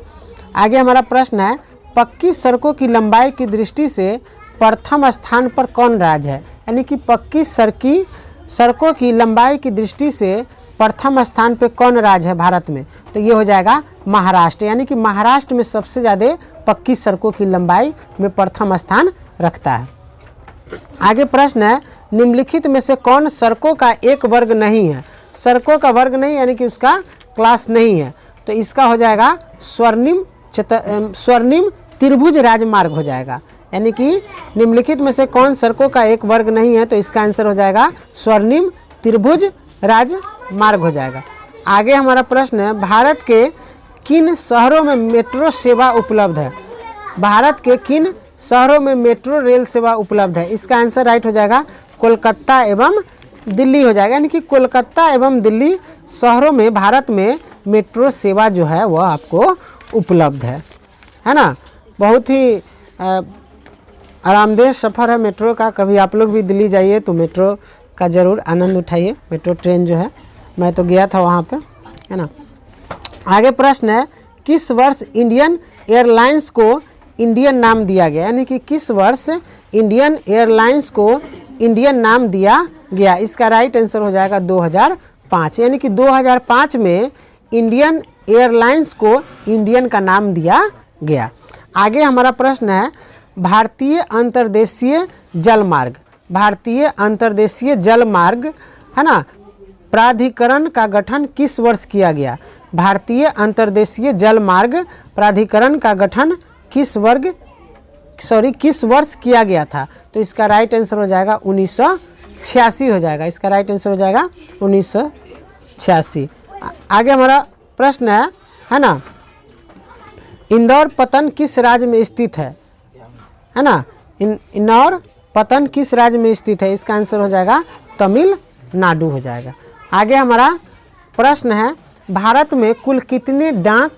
आगे हमारा प्रश्न है, पक्की सड़कों की लंबाई की दृष्टि से प्रथम स्थान पर कौन राज्य है? यानी कि पक्की सड़कों की लंबाई की दृष्टि से प्रथम स्थान पे कौन राज्य है भारत में? तो ये हो जाएगा महाराष्ट्र, यानी कि महाराष्ट्र में सबसे ज़्यादा पक्की सड़कों की लंबाई में प्रथम स्थान रखता है। आगे प्रश्न है, निम्नलिखित में से कौन सड़कों का एक वर्ग नहीं है? सड़कों का वर्ग नहीं यानी कि उसका क्लास नहीं है, तो इसका हो जाएगा स्वर्णिम त्रिभुज राजमार्ग हो जाएगा। यानी कि निम्नलिखित में से कौन सड़कों का एक वर्ग नहीं है? तो इसका आंसर हो जाएगा स्वर्णिम त्रिभुज राजमार्ग हो जाएगा। आगे हमारा प्रश्न है, भारत के किन शहरों में मेट्रो सेवा उपलब्ध है? भारत के किन शहरों में मेट्रो रेल सेवा उपलब्ध है? इसका आंसर राइट हो जाएगा कोलकाता एवं दिल्ली हो जाएगा। यानी कि कोलकाता एवं दिल्ली शहरों में भारत में मेट्रो सेवा जो है वह आपको उपलब्ध है ना। बहुत ही आरामदेह सफ़र है मेट्रो का। कभी आप लोग भी दिल्ली जाइए तो मेट्रो का ज़रूर आनंद उठाइए। मेट्रो ट्रेन जो है, मैं तो गया था वहाँ पे, है ना। आगे प्रश्न है, किस वर्ष इंडियन एयरलाइंस को इंडियन नाम दिया गया? यानी कि किस वर्ष इंडियन एयरलाइंस को इंडियन नाम दिया गया? इसका राइट आंसर हो जाएगा 2005। यानी कि 2005 में इंडियन एयरलाइंस को इंडियन का नाम दिया गया। आगे हमारा प्रश्न है, भारतीय अंतर्देशीय जलमार्ग, भारतीय अंतर्देशीय जलमार्ग, है ना, प्राधिकरण का गठन किस वर्ष किया गया? भारतीय अंतर्देशीय जलमार्ग प्राधिकरण का गठन किस वर्ष किया गया था? तो इसका राइट आंसर हो जाएगा 1986 हो जाएगा। इसका राइट आंसर हो जाएगा 1986। आगे हमारा प्रश्न है ना, इंदौर पतन किस राज्य में स्थित है ना। इंदौर पतन किस राज्य में स्थित है? इसका आंसर हो जाएगा तमिलनाडु हो जाएगा। आगे हमारा प्रश्न है, भारत में कुल कितने डाक,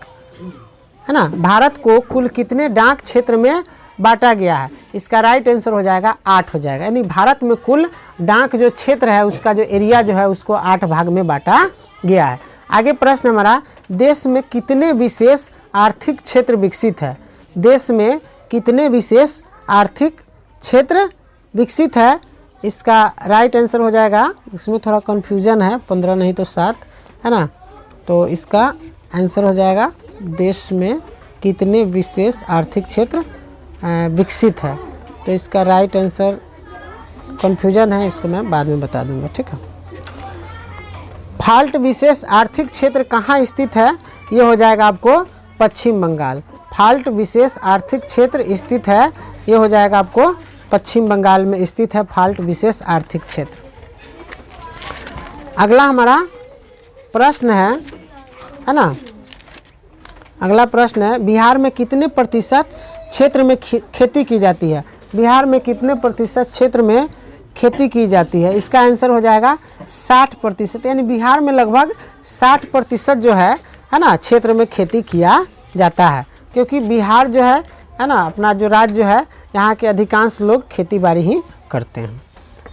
है ना, भारत को कुल कितने डाक क्षेत्र में बांटा गया है? इसका राइट आंसर हो जाएगा 8 हो जाएगा। यानी भारत में कुल डाक जो क्षेत्र है उसका जो एरिया जो है उसको 8 भाग में बांटा गया है। आगे प्रश्न हमारा, देश में कितने विशेष आर्थिक क्षेत्र विकसित है? देश में कितने विशेष आर्थिक क्षेत्र विकसित है? इसका राइट आंसर हो जाएगा, इसमें थोड़ा कन्फ्यूजन है, 15 नहीं तो 7, है ना। तो इसका आंसर हो जाएगा, देश में कितने विशेष आर्थिक क्षेत्र विकसित है। तो इसका राइट आंसर कन्फ्यूजन है, इसको मैं बाद में बता दूंगा, ठीक है। फाल्ट विशेष आर्थिक क्षेत्र कहाँ स्थित है? ये हो जाएगा आपको पश्चिम बंगाल। फाल्ट विशेष आर्थिक क्षेत्र स्थित है, ये हो जाएगा आपको पश्चिम बंगाल में स्थित है फाल्ट विशेष आर्थिक क्षेत्र। अगला हमारा प्रश्न है ना, अगला प्रश्न है, बिहार में कितने प्रतिशत क्षेत्र में खेती की जाती है? बिहार में कितने प्रतिशत क्षेत्र में खेती की जाती है? इसका आंसर हो जाएगा 60%। यानी बिहार में लगभग 60% जो है ना, क्षेत्र में खेती किया जाता है। क्योंकि बिहार जो है ना, अपना जो राज्य जो है, यहाँ के अधिकांश लोग खेती बाड़ी ही करते हैं।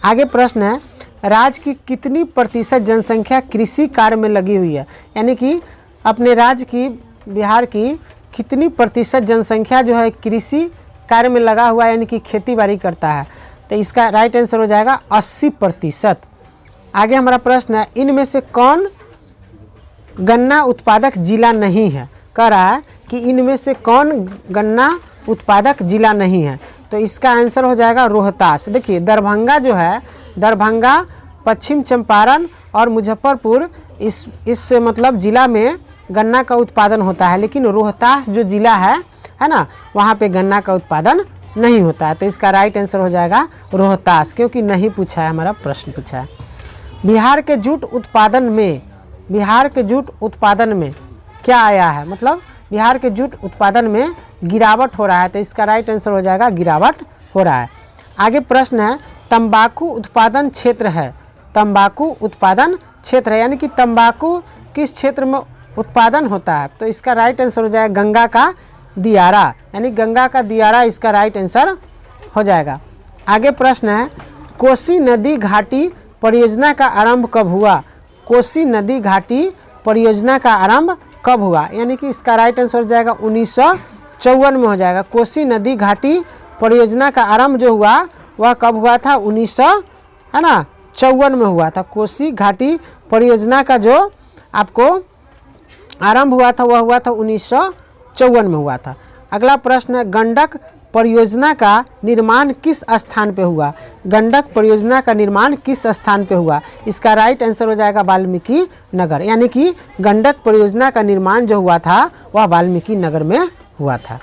आगे प्रश्न है, राज्य की कितनी प्रतिशत जनसंख्या कृषि कार्य में लगी हुई है? यानी कि अपने राज्य की, बिहार की कितनी प्रतिशत जनसंख्या जो है कृषि कार्य में लगा हुआ है, यानी कि खेती बाड़ी करता है? तो इसका राइट आंसर हो जाएगा 80%। आगे हमारा प्रश्न है, इनमें से कौन गन्ना उत्पादक जिला नहीं है? कह रहा है कि इनमें से कौन गन्ना उत्पादक जिला नहीं है? तो इसका आंसर हो जाएगा रोहतास। देखिए, दरभंगा जो है, दरभंगा, पश्चिम चंपारण और मुजफ्फरपुर, इस मतलब जिला में गन्ना का उत्पादन होता है, लेकिन रोहतास जो जिला है ना, वहाँ पे गन्ना का उत्पादन नहीं होता है। तो इसका राइट आंसर हो जाएगा रोहतास, क्योंकि नहीं पूछा है, हमारा प्रश्न पूछा है। बिहार के जूट उत्पादन में, बिहार के जूट उत्पादन में क्या आया है? मतलब बिहार के जूट उत्पादन में गिरावट हो रहा है। तो इसका राइट आंसर हो जाएगा गिरावट हो रहा है। आगे प्रश्न है, तंबाकू उत्पादन क्षेत्र है, तंबाकू उत्पादन क्षेत्र है, यानी कि तंबाकू किस क्षेत्र में उत्पादन होता है? तो इसका राइट आंसर हो जाएगा गंगा का दियारा, यानी गंगा का दियारा इसका राइट आंसर हो जाएगा। आगे प्रश्न है, कोसी नदी घाटी परियोजना का आरंभ कब हुआ? कोसी नदी घाटी परियोजना का आरंभ कब हुआ? यानी कि इसका राइट आंसर हो जाएगा 1954 में हो जाएगा। कोसी नदी घाटी परियोजना का आरंभ जो हुआ वह कब हुआ था? 1954 में हुआ था। कोसी घाटी परियोजना का जो आपको आरंभ हुआ था वह हुआ था 1954 में हुआ था। अगला प्रश्न है, गंडक परियोजना का निर्माण किस स्थान पे हुआ? गंडक परियोजना का निर्माण किस स्थान पे हुआ? इसका राइट आंसर हो जाएगा वाल्मीकि नगर, यानी कि गंडक परियोजना का निर्माण जो हुआ था वह वाल्मीकि नगर में हुआ था।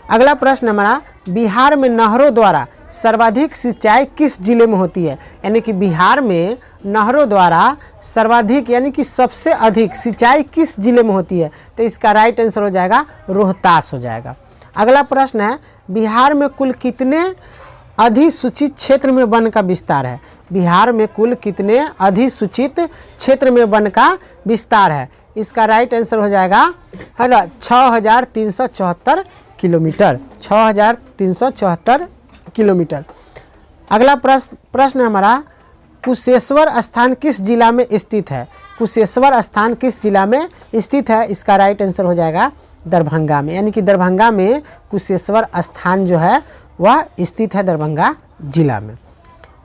अगला प्रश्न हमारा, बिहार में नहरों द्वारा सर्वाधिक सिंचाई किस जिले में होती है? यानी कि बिहार में नहरों द्वारा सर्वाधिक यानी कि सबसे अधिक सिंचाई किस जिले में होती है? तो इसका राइट आंसर हो जाएगा रोहतास हो जाएगा। अगला प्रश्न है, बिहार में कुल कितने अधिसूचित क्षेत्र में वन का विस्तार है? बिहार में कुल कितने अधिसूचित क्षेत्र में वन का विस्तार है? इसका राइट आंसर हो जाएगा है ना 6374 किलोमीटर, 6374 किलोमीटर। अगला प्रश्न हमारा, कुशेश्वर स्थान किस जिला में स्थित है? कुशेश्वर स्थान किस जिला में स्थित है? इसका राइट आंसर हो जाएगा दरभंगा में, यानी कि दरभंगा में कुशेश्वर स्थान जो है वह स्थित है दरभंगा जिला में।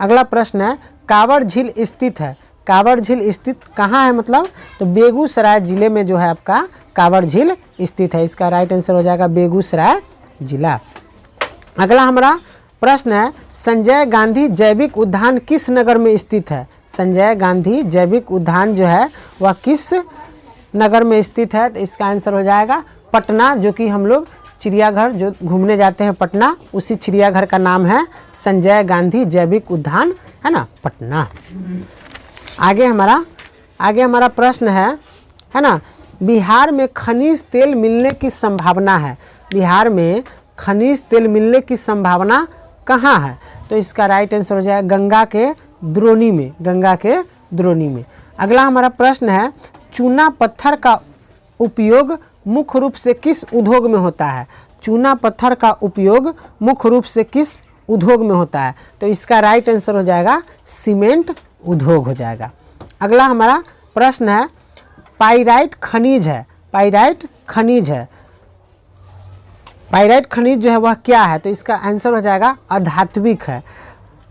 अगला प्रश्न है, कांवड़ झील स्थित है, कांवड़ झील स्थित कहाँ है मतलब? तो बेगूसराय जिले में जो है आपका कांवड़ झील स्थित है। इसका राइट आंसर हो जाएगा बेगूसराय जिला। अगला हमारा प्रश्न है, संजय गांधी जैविक उद्यान किस नगर में स्थित है? संजय गांधी जैविक उद्यान जो है वह किस नगर में स्थित है? तो इसका आंसर हो जाएगा पटना, जो कि हम लोग चिड़ियाघर जो घूमने जाते हैं पटना, उसी चिड़ियाघर का नाम है संजय गांधी जैविक उद्यान, है ना, पटना। आगे हमारा प्रश्न है ना, बिहार में खनिज तेल मिलने की संभावना है, बिहार में खनिज तेल मिलने की संभावना कहाँ है? तो इसका राइट आंसर हो जाएगा गंगा के द्रोणी में, गंगा के द्रोणी में। अगला हमारा प्रश्न है, चूना पत्थर का उपयोग मुख्य रूप से किस उद्योग में होता है? चूना पत्थर का उपयोग मुख्य रूप से किस उद्योग में होता है? तो इसका राइट आंसर हो जाएगा सीमेंट उद्योग हो जाएगा। अगला हमारा प्रश्न है, पाइराइट खनिज है, पाइराइट खनिज है, पाइराइट खनिज जो है वह क्या है? तो इसका आंसर हो जाएगा अधात्विक है,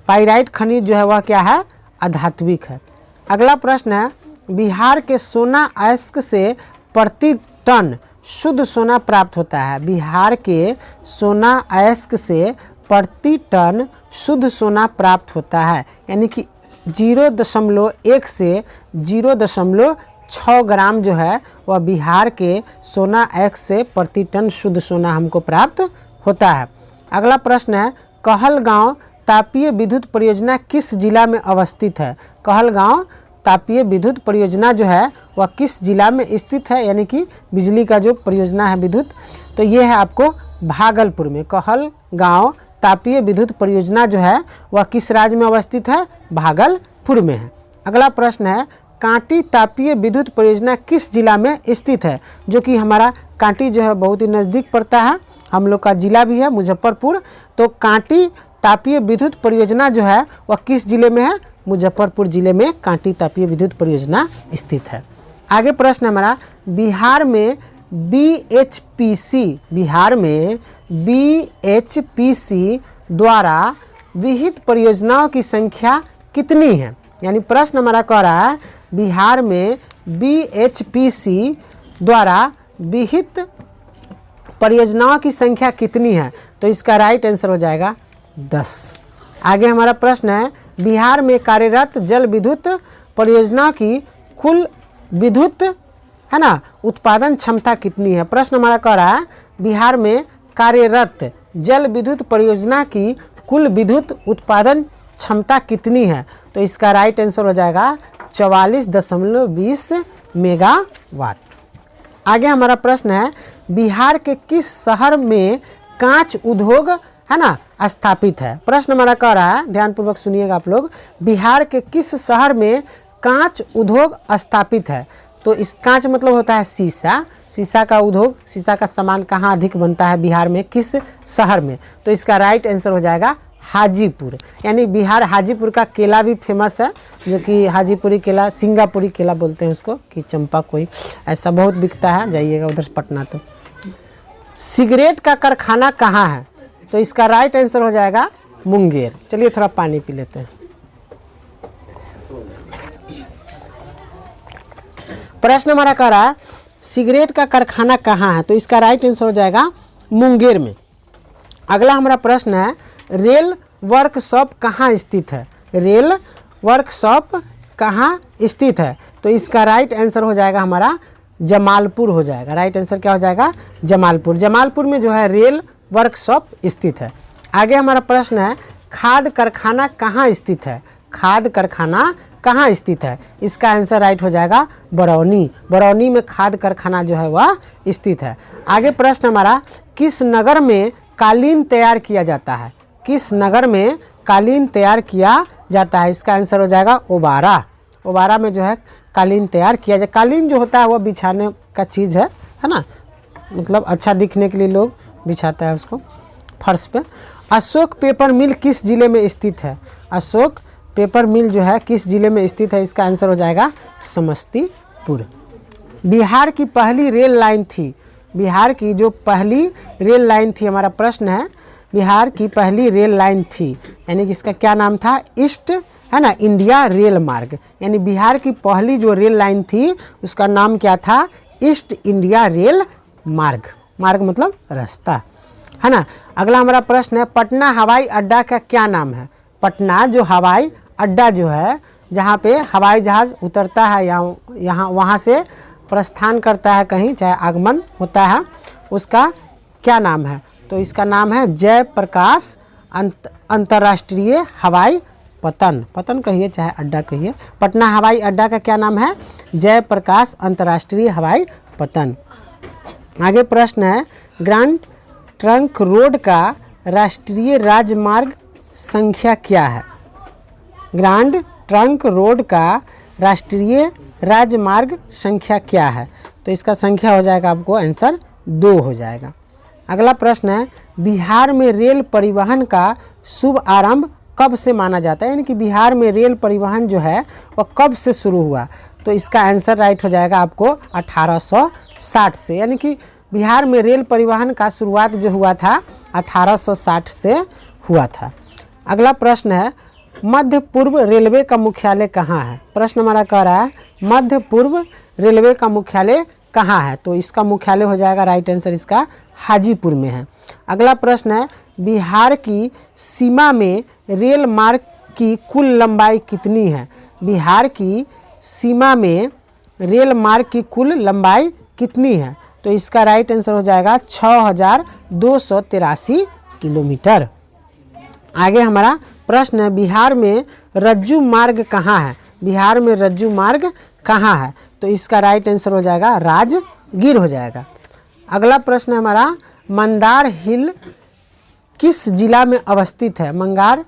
पाइराइट खनिज जो है वह क्या है? अधात्विक है। अगला प्रश्न है, बिहार के सोना अयस्क से प्रति टन शुद्ध सोना प्राप्त होता है, बिहार के सोना अयस्क से प्रति टन शुद्ध सोना प्राप्त होता है, यानी कि 0.1 से 0.6 ग्राम जो है वह बिहार के सोना अयस्क से प्रति टन शुद्ध सोना हमको प्राप्त होता है। अगला प्रश्न है, कहलगांव तापीय विद्युत परियोजना किस जिला में अवस्थित है? कहलगांव तापीय विद्युत परियोजना जो है वह किस जिला में स्थित है, यानी कि बिजली का जो परियोजना है विद्युत, तो ये है आपको भागलपुर में। कहलगांव तापीय विद्युत परियोजना जो है वह किस राज्य में अवस्थित है? भागलपुर में है। अगला प्रश्न है, कांटी तापीय विद्युत परियोजना किस जिला में स्थित है? जो कि हमारा कांटी जो है बहुत ही नज़दीक पड़ता है, हम लोग का जिला भी है मुजफ्फरपुर, तो कांटी तापीय विद्युत परियोजना जो है वह किस जिले में है? मुजफ्फरपुर जिले में कांटी तापीय विद्युत परियोजना स्थित है। आगे प्रश्न हमारा, बिहार में BHPC, बिहार में BHPC द्वारा विहित परियोजनाओं की संख्या कितनी है? यानी प्रश्न हमारा कह रहा है बिहार में BHPC द्वारा विहित परियोजनाओं की संख्या कितनी है? तो इसका राइट आंसर हो जाएगा 10। आगे हमारा प्रश्न है, बिहार में कार्यरत जल विद्युत परियोजना की कुल विद्युत है ना उत्पादन क्षमता कितनी है? प्रश्न हमारा कह रहा है बिहार में कार्यरत जल विद्युत परियोजना की कुल विद्युत उत्पादन क्षमता कितनी है? तो इसका राइट आंसर हो जाएगा 44.20 मेगावाट। आगे हमारा प्रश्न है, बिहार के किस शहर में कांच उद्योग है ना स्थापित है? प्रश्न हमारा कह रहा है, ध्यानपूर्वक सुनिएगा आप लोग, बिहार के किस शहर में कांच उद्योग स्थापित है? तो इस कांच मतलब होता है शीशा, शीशा का उद्योग, शीशा का सामान कहाँ अधिक बनता है बिहार में, किस शहर में? तो इसका राइट आंसर हो जाएगा हाजीपुर, यानी बिहार हाजीपुर का केला भी फेमस है, जो कि हाजीपुरी केला, सिंगापुरी केला बोलते हैं उसको, कि चंपा कोई ऐसा बहुत बिकता है, जाइएगा उधर पटना। तो सिगरेट का कारखाना कहाँ है? तो इसका राइट आंसर हो जाएगा मुंगेर। चलिए थोड़ा पानी पी लेते हैं। प्रश्न हमारा कह रहा है सिगरेट का कारखाना कहाँ है? तो इसका राइट आंसर हो जाएगा मुंगेर में। अगला हमारा प्रश्न है, रेल वर्कशॉप कहाँ स्थित है? रेल वर्कशॉप कहाँ स्थित है? तो इसका राइट आंसर हो जाएगा हमारा जमालपुर हो जाएगा। राइट आंसर क्या हो जाएगा? जमालपुर। जमालपुर में जो है रेल वर्कशॉप स्थित है। आगे हमारा प्रश्न है, खाद कारखाना कहाँ स्थित है? खाद कारखाना कहाँ स्थित है? इसका आंसर राइट हो जाएगा बरौनी। बरौनी में खाद कारखाना जो है वह स्थित है। आगे प्रश्न हमारा, किस नगर में कालीन तैयार किया जाता है? किस नगर में कालीन तैयार किया जाता है? इसका आंसर हो जाएगा ओबारा। ओबारा में जो है कालीन तैयार किया जाए। कालीन जो होता है वो बिछाने का चीज़ है ना, मतलब अच्छा दिखने के लिए लोग बिछाता है उसको फर्श पे। अशोक पेपर मिल किस जिले में स्थित है? अशोक पेपर मिल जो है किस जिले में स्थित है? इसका आंसर हो जाएगा समस्तीपुर। बिहार की पहली रेल लाइन थी? बिहार की जो पहली रेल लाइन थी, हमारा प्रश्न है बिहार की पहली रेल लाइन थी, यानी कि इसका क्या नाम था? ईस्ट है ना, इंडिया रेल मार्ग। यानी बिहार की पहली जो रेल लाइन थी उसका नाम क्या था? ईस्ट इंडिया रेल मार्ग। मार्ग मतलब रास्ता, है ना। अगला हमारा प्रश्न है पटना हवाई अड्डा का क्या नाम है? पटना जो हवाई अड्डा जो है, जहाँ पे हवाई जहाज़ उतरता है या यहाँ वहाँ से प्रस्थान करता है कहीं, चाहे आगमन होता है, उसका क्या नाम है? तो इसका नाम है जयप्रकाश अंतर्राष्ट्रीय हवाई पतन। पतन कहिए चाहे अड्डा कहिए। पटना हवाई अड्डा का क्या नाम है? जयप्रकाश अंतर्राष्ट्रीय हवाई पतन। आगे प्रश्न है ग्रैंड ट्रंक रोड का राष्ट्रीय राजमार्ग संख्या क्या है? ग्रैंड ट्रंक रोड का राष्ट्रीय राजमार्ग संख्या क्या है? तो इसका संख्या हो जाएगा आपको आंसर 2 हो जाएगा। अगला प्रश्न है बिहार में रेल परिवहन का शुभ आरंभ कब से माना जाता है? यानी कि बिहार में रेल परिवहन जो है वह कब से शुरू हुआ? तो इसका आंसर राइट हो जाएगा आपको 1860 से। यानी कि बिहार में रेल परिवहन का शुरुआत जो हुआ था 1860 से हुआ था। अगला प्रश्न है मध्य पूर्व रेलवे का मुख्यालय कहाँ है? प्रश्न हमारा कह रहा है मध्य पूर्व रेलवे का मुख्यालय कहाँ है? तो इसका मुख्यालय हो जाएगा, राइट आंसर इसका हाजीपुर में है। अगला प्रश्न है बिहार की सीमा में रेल मार्ग की कुल लंबाई कितनी है? बिहार की सीमा में रेल मार्ग की कुल लंबाई कितनी है? तो इसका राइट आंसर हो जाएगा 6283 किलोमीटर। आगे हमारा प्रश्न है बिहार में रज्जू मार्ग कहाँ है? बिहार में रज्जू मार्ग कहाँ है? तो इसका राइट आंसर हो जाएगा राजगीर हो जाएगा। अगला प्रश्न है हमारा मंदार हिल किस जिला में अवस्थित है? मंदार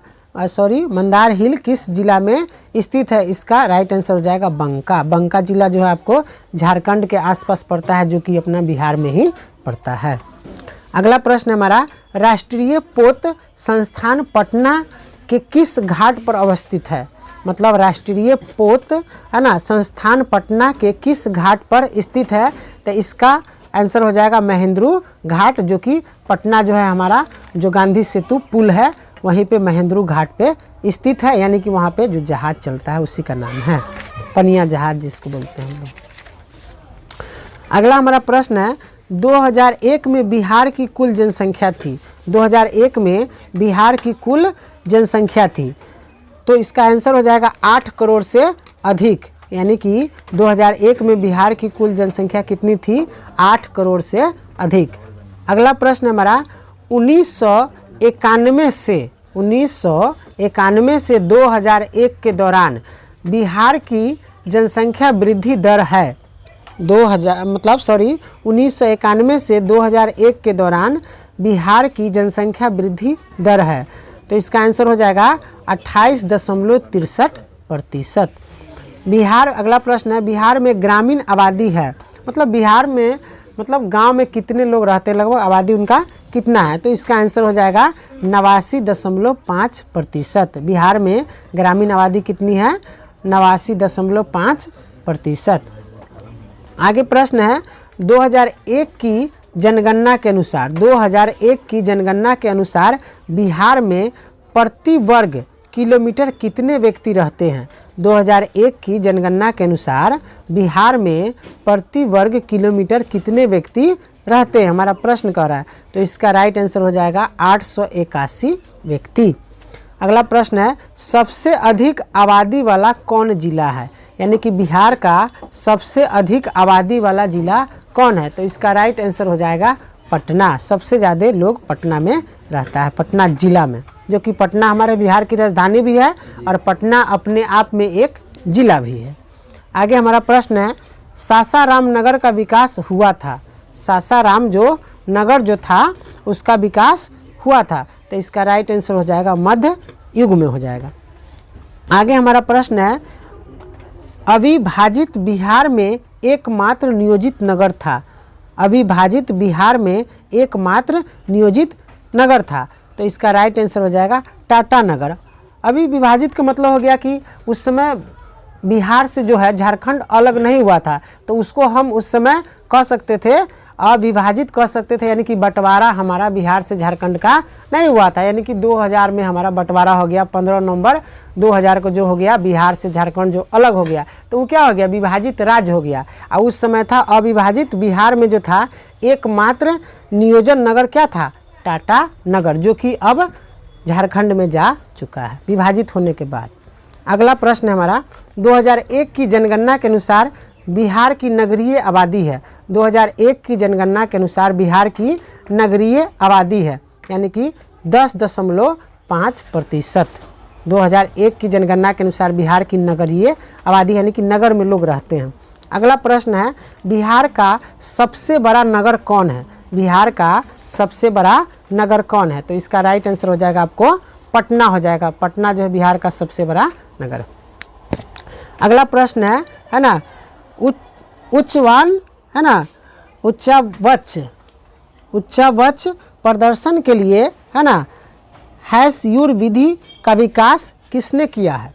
हिल किस जिला में स्थित है? इसका राइट आंसर हो जाएगा बंका। बंका जिला जो है आपको झारखंड के आसपास पड़ता है, जो कि अपना बिहार में ही पड़ता है। अगला प्रश्न हमारा राष्ट्रीय पोत संस्थान पटना के किस घाट पर अवस्थित है? मतलब राष्ट्रीय पोत है ना संस्थान पटना के किस घाट पर स्थित है? तो इसका आंसर हो जाएगा महेंद्रू घाट, जो कि पटना जो है हमारा जो गांधी सेतु पुल है वहीं पे महेंद्रू घाट पे स्थित है। यानी कि वहाँ पे जो जहाज़ चलता है उसी का नाम है पनिया जहाज़ जिसको बोलते हैं हम लोग। अगला हमारा प्रश्न है 2001 में बिहार की कुल जनसंख्या थी? 2001 में बिहार की कुल जनसंख्या थी, तो इसका आंसर हो जाएगा 8 करोड़ से अधिक। यानी कि 2001 में बिहार की कुल जनसंख्या कितनी थी? 8 करोड़ से अधिक। अगला प्रश्न हमारा 1991 से 2001 के दौरान बिहार की जनसंख्या वृद्धि दर है 1991 से 2001 के दौरान बिहार की जनसंख्या वृद्धि दर है। तो इसका आंसर हो जाएगा 28.63%। बिहार, अगला प्रश्न है बिहार में ग्रामीण आबादी है, मतलब बिहार में मतलब गांव में कितने लोग रहते हैं, लगभग आबादी उनका कितना है? तो इसका आंसर हो जाएगा 89.5%। बिहार में ग्रामीण आबादी कितनी है? 89.5%। आगे प्रश्न है 2001 की जनगणना के अनुसार 2001 की जनगणना के अनुसार बिहार में प्रति वर्ग किलोमीटर कितने व्यक्ति रहते हैं? 2001 की जनगणना के अनुसार बिहार में प्रति वर्ग किलोमीटर कितने व्यक्ति रहते हैं? हमारा प्रश्न कह रहा है, तो इसका राइट आंसर हो जाएगा 881 व्यक्ति। अगला प्रश्न है सबसे अधिक आबादी वाला कौन जिला है? यानी कि बिहार का सबसे अधिक आबादी वाला जिला कौन है? तो इसका राइट आंसर हो जाएगा पटना। सबसे ज़्यादा लोग पटना में रहता है, पटना जिला में, जो कि पटना हमारे बिहार की राजधानी भी है और पटना अपने आप में एक जिला भी है। आगे हमारा प्रश्न है सासाराम नगर का विकास हुआ था? सासाराम जो नगर जो था उसका विकास हुआ था, तो इसका राइट आंसर हो जाएगा मध्य युग में हो जाएगा। आगे हमारा प्रश्न है, अविभाजित बिहार में एकमात्र नियोजित नगर था। अविभाजित बिहार में एकमात्र नियोजित नगर था, तो इसका राइट आंसर हो जाएगा टाटा नगर। अभी विभाजित का मतलब हो गया कि उस समय बिहार से जो है झारखंड अलग नहीं हुआ था, तो उसको हम उस समय कह सकते थे अविभाजित कह सकते थे, यानी कि बंटवारा हमारा बिहार से झारखंड का नहीं हुआ था। यानी कि 2000 में हमारा बंटवारा हो गया, 15 नवंबर 2000 को जो हो गया बिहार से झारखंड जो अलग हो गया, तो वो क्या हो गया, विभाजित राज्य हो गया। और उस समय था अविभाजित बिहार में जो था एकमात्र नियोजन नगर क्या था, टाटा नगर, जो कि अब झारखंड में जा चुका है विभाजित होने के बाद। अगला प्रश्न है हमारा, 2001 की जनगणना के अनुसार बिहार की नगरीय आबादी है। 2001 की जनगणना के अनुसार बिहार की नगरीय आबादी है, यानी कि 10.5%। 2001 की जनगणना के अनुसार बिहार की नगरीय आबादी यानी कि नगर में लोग रहते हैं। अगला प्रश्न है, बिहार का सबसे बड़ा नगर कौन है। बिहार का सबसे बड़ा नगर कौन है, तो इसका राइट आंसर हो जाएगा आपको पटना हो जाएगा। पटना जो है बिहार का सबसे बड़ा नगर। अगला प्रश्न है ना, उच्चवान है ना, उच्चावच प्रदर्शन के लिए है ना हैस्यूर विधि का विकास किसने किया है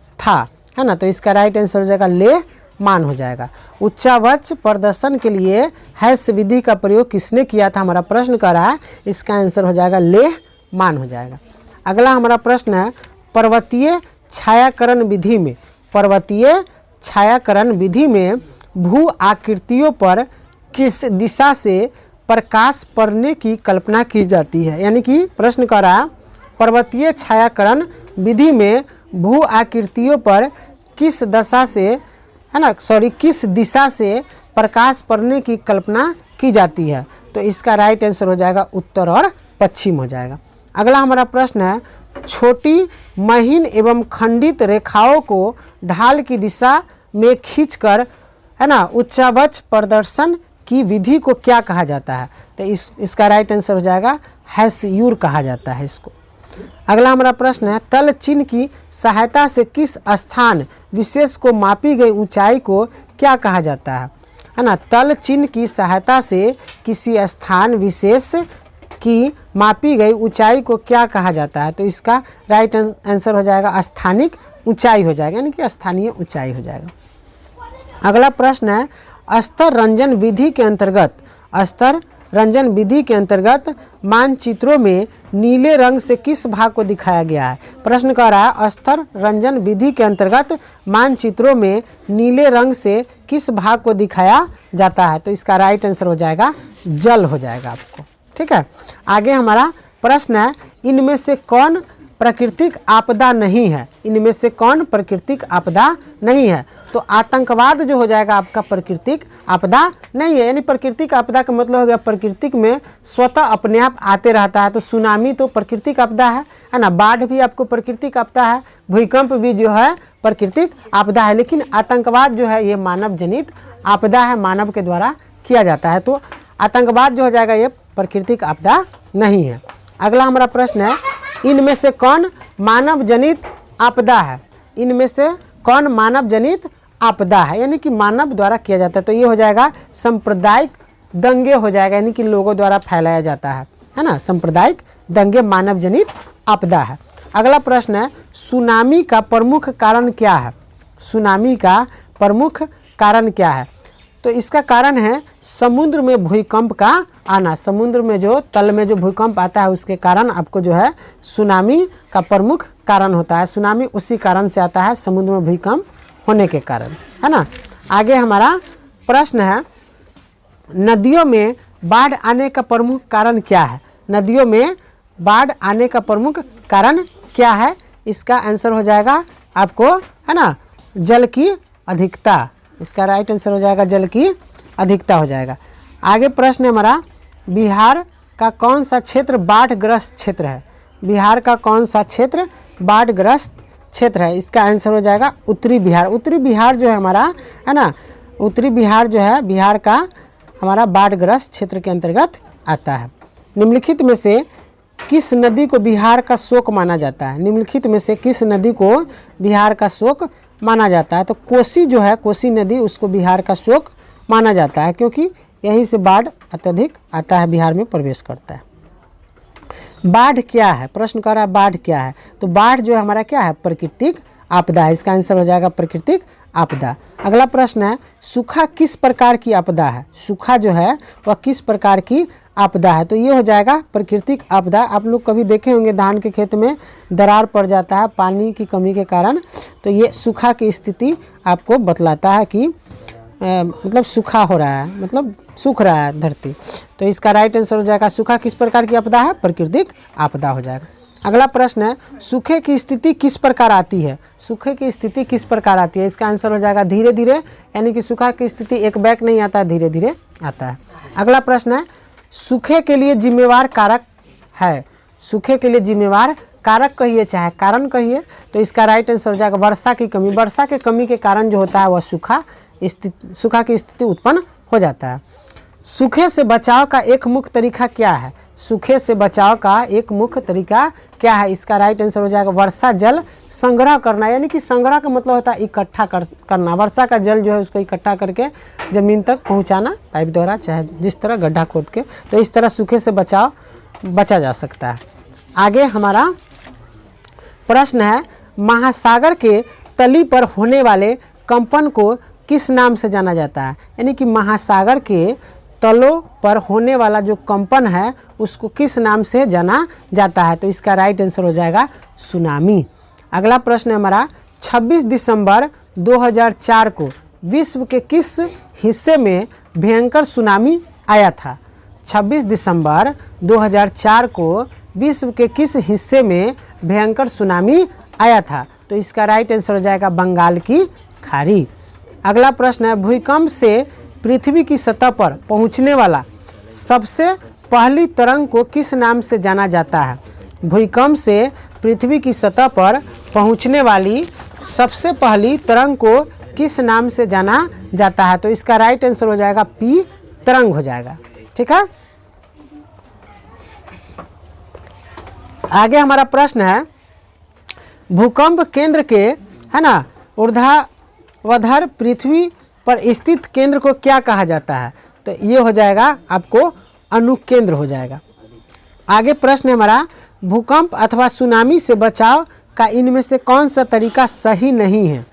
ना, तो इसका राइट आंसर हो जाएगा लेह मान हो जाएगा। उच्चावच प्रदर्शन के लिए हैस विधि का प्रयोग किसने किया था, हमारा प्रश्न कर रहा है, इसका आंसर हो जाएगा लेह मान हो जाएगा। अगला हमारा प्रश्न है, पर्वतीय छायाकरण विधि में, पर्वतीय छायाकरण विधि में भू आकृतियों पर किस दिशा से प्रकाश पड़ने की कल्पना की जाती है। यानी कि प्रश्न कर रहा है, पर्वतीय छायाकरण विधि में भू आकृतियों पर किस दिशा से प्रकाश पड़ने की कल्पना की जाती है, तो इसका राइट आंसर हो जाएगा उत्तर और पश्चिम हो जाएगा। अगला हमारा प्रश्न है, छोटी महीन एवं खंडित रेखाओं को ढाल की दिशा में खींचकर है ना उच्चावच प्रदर्शन की विधि को क्या कहा जाता है, तो इसका राइट आंसर हो जाएगा हैस्यूर कहा जाता है इसको। अगला हमारा प्रश्न है, तल चिन्ह की सहायता से किस स्थान विशेष को मापी गई ऊंचाई को क्या कहा जाता है ना, तल चिन्ह की सहायता से किसी स्थान विशेष की मापी गई ऊंचाई को क्या कहा जाता है, तो इसका राइट आंसर हो जाएगा स्थानिक ऊंचाई हो जाएगा, यानी कि स्थानीय ऊंचाई हो जाएगा। अगला प्रश्न है, स्तर रंजन विधि के अंतर्गत, स्तर रंजन विधि के अंतर्गत मानचित्रों में नीले रंग से किस भाग को दिखाया गया है। प्रश्न कह रहा है, स्तर रंजन विधि के अंतर्गत मानचित्रों में नीले रंग से किस भाग को दिखाया जाता है, तो इसका राइट आंसर हो जाएगा जल हो जाएगा आपको। ठीक है, आगे हमारा प्रश्न है, इनमें से कौन प्राकृतिक आपदा नहीं है। इनमें से कौन प्राकृतिक आपदा नहीं है, तो आतंकवाद जो हो जाएगा आपका प्राकृतिक आपदा नहीं है। यानी प्राकृतिक आपदा का मतलब हो गया प्राकृतिक में स्वतः अपने आप आते रहता है, तो सुनामी तो प्राकृतिक आपदा है ना, बाढ़ भी आपको प्राकृतिक आपदा है, भूकंप भी जो है प्राकृतिक आपदा है, लेकिन आतंकवाद जो है ये मानव जनित आपदा है, मानव के द्वारा किया जाता है, तो आतंकवाद जो हो जाएगा ये प्राकृतिक आपदा नहीं है। अगला हमारा प्रश्न है, इनमें से कौन मानव जनित आपदा है। इनमें से कौन मानव जनित आपदा है, यानी कि मानव द्वारा किया जाता है, तो ये हो जाएगा सांप्रदायिक दंगे हो जाएगा, यानी कि लोगों द्वारा फैलाया जाता है ना, सांप्रदायिक दंगे मानव जनित आपदा है। अगला प्रश्न है, सुनामी का प्रमुख कारण क्या है। सुनामी का प्रमुख कारण क्या है, तो इसका कारण है समुद्र में भूकंप का आना। समुद्र में जो तल में जो भूकंप आता है उसके कारण आपको जो है सुनामी का प्रमुख कारण होता है। सुनामी उसी कारण से आता है, समुद्र में भूकंप होने के कारण, है ना। आगे हमारा प्रश्न है, नदियों में बाढ़ आने का प्रमुख कारण क्या है। नदियों में बाढ़ आने का प्रमुख कारण क्या है, इसका आंसर हो जाएगा आपको है ना जल की अधिकता। इसका राइट आंसर हो जाएगा जल की अधिकता हो जाएगा। आगे प्रश्न है हमारा, बिहार का कौन सा क्षेत्र बाढ़ग्रस्त क्षेत्र है। बिहार का कौन सा क्षेत्र बाढ़ग्रस्त क्षेत्र है, इसका आंसर हो जाएगा उत्तरी बिहार। उत्तरी बिहार जो है हमारा है ना, उत्तरी बिहार जो है बिहार का हमारा बाढ़ग्रस्त क्षेत्र के अंतर्गत आता है। निम्नलिखित में से किस नदी को बिहार का शोक माना जाता है? निम्नलिखित में से किस नदी को बिहार का शोक माना जाता है? तो कोसी जो है, कोसी नदी, उसको बिहार का शोक माना जाता है, क्योंकि यहीं से बाढ़ अत्यधिक आता है, बिहार में प्रवेश करता है। बाढ़ क्या है? प्रश्न कर रहा है बाढ़ क्या है? तो बाढ़ जो है हमारा क्या है? प्राकृतिक आपदा है। इसका आंसर हो जाएगा प्राकृतिक आपदा। अगला प्रश्न है, सूखा किस प्रकार की आपदा है? सूखा जो है वह किस प्रकार की आपदा है? तो ये हो जाएगा प्राकृतिक आपदा। आप लोग कभी देखे होंगे धान के खेत में दरार पड़ जाता है पानी की कमी के कारण, तो ये सूखा की स्थिति आपको बतलाता है कि मतलब सूखा हो रहा है, मतलब सूख रहा है धरती। तो इसका राइट आंसर हो जाएगा सूखा किस प्रकार की आपदा है? प्राकृतिक आपदा हो जाएगा। अगला प्रश्न है, सूखे की स्थिति किस प्रकार आती है? सूखे की स्थिति किस प्रकार आती है? इसका आंसर हो जाएगा धीरे धीरे, यानी कि सूखा की स्थिति एक बैक नहीं आता, धीरे धीरे आता है। अगला प्रश्न है, सूखे के लिए जिम्मेवार कारक है? सूखे के लिए जिम्मेवार कारक कहिए चाहे कारण कहिए, तो इसका राइट आंसर हो जाएगा वर्षा की कमी। वर्षा के कमी के कारण जो होता है वह सूखा की स्थिति उत्पन्न हो जाता है। सूखे से बचाव का एक मुख्य तरीका क्या है? सूखे से बचाव का एक मुख्य तरीका क्या है? इसका राइट आंसर हो जाएगा वर्षा जल संग्रह करना, यानी कि संग्रह का मतलब होता है इकट्ठा करना। वर्षा का जल जो है उसको इकट्ठा करके ज़मीन तक पहुंचाना पाइप द्वारा, चाहे जिस तरह गड्ढा खोद के, तो इस तरह सूखे से बचा जा सकता है। आगे हमारा प्रश्न है, महासागर के तली पर होने वाले कंपन को किस नाम से जाना जाता है? यानी कि महासागर के तलों पर होने वाला जो कंपन है उसको किस नाम से जाना जाता है? तो इसका राइट आंसर हो जाएगा सुनामी। अगला प्रश्न है हमारा, 26 दिसंबर 2004 को विश्व के किस हिस्से में भयंकर सुनामी आया था? 26 दिसंबर 2004 को विश्व के किस हिस्से में भयंकर सुनामी आया था? तो इसका राइट आंसर हो जाएगा बंगाल की खाड़ी। अगला प्रश्न है, भूकंप से पृथ्वी की सतह पर पहुंचने वाला सबसे पहली तरंग को किस नाम से जाना जाता है? भूकंप से पृथ्वी की सतह पर पहुंचने वाली सबसे पहली तरंग को किस नाम से जाना जाता है? तो इसका राइट आंसर हो जाएगा पी तरंग हो जाएगा। ठीक है, आगे हमारा प्रश्न है, भूकंप केंद्र के है ना ऊर्ध्वाधर पृथ्वी पर स्थित केंद्र को क्या कहा जाता है? तो ये हो जाएगा आपको अनुकेंद्र हो जाएगा। आगे प्रश्न है हमारा, भूकंप अथवा सुनामी से बचाव का इनमें से कौन सा तरीका सही नहीं है?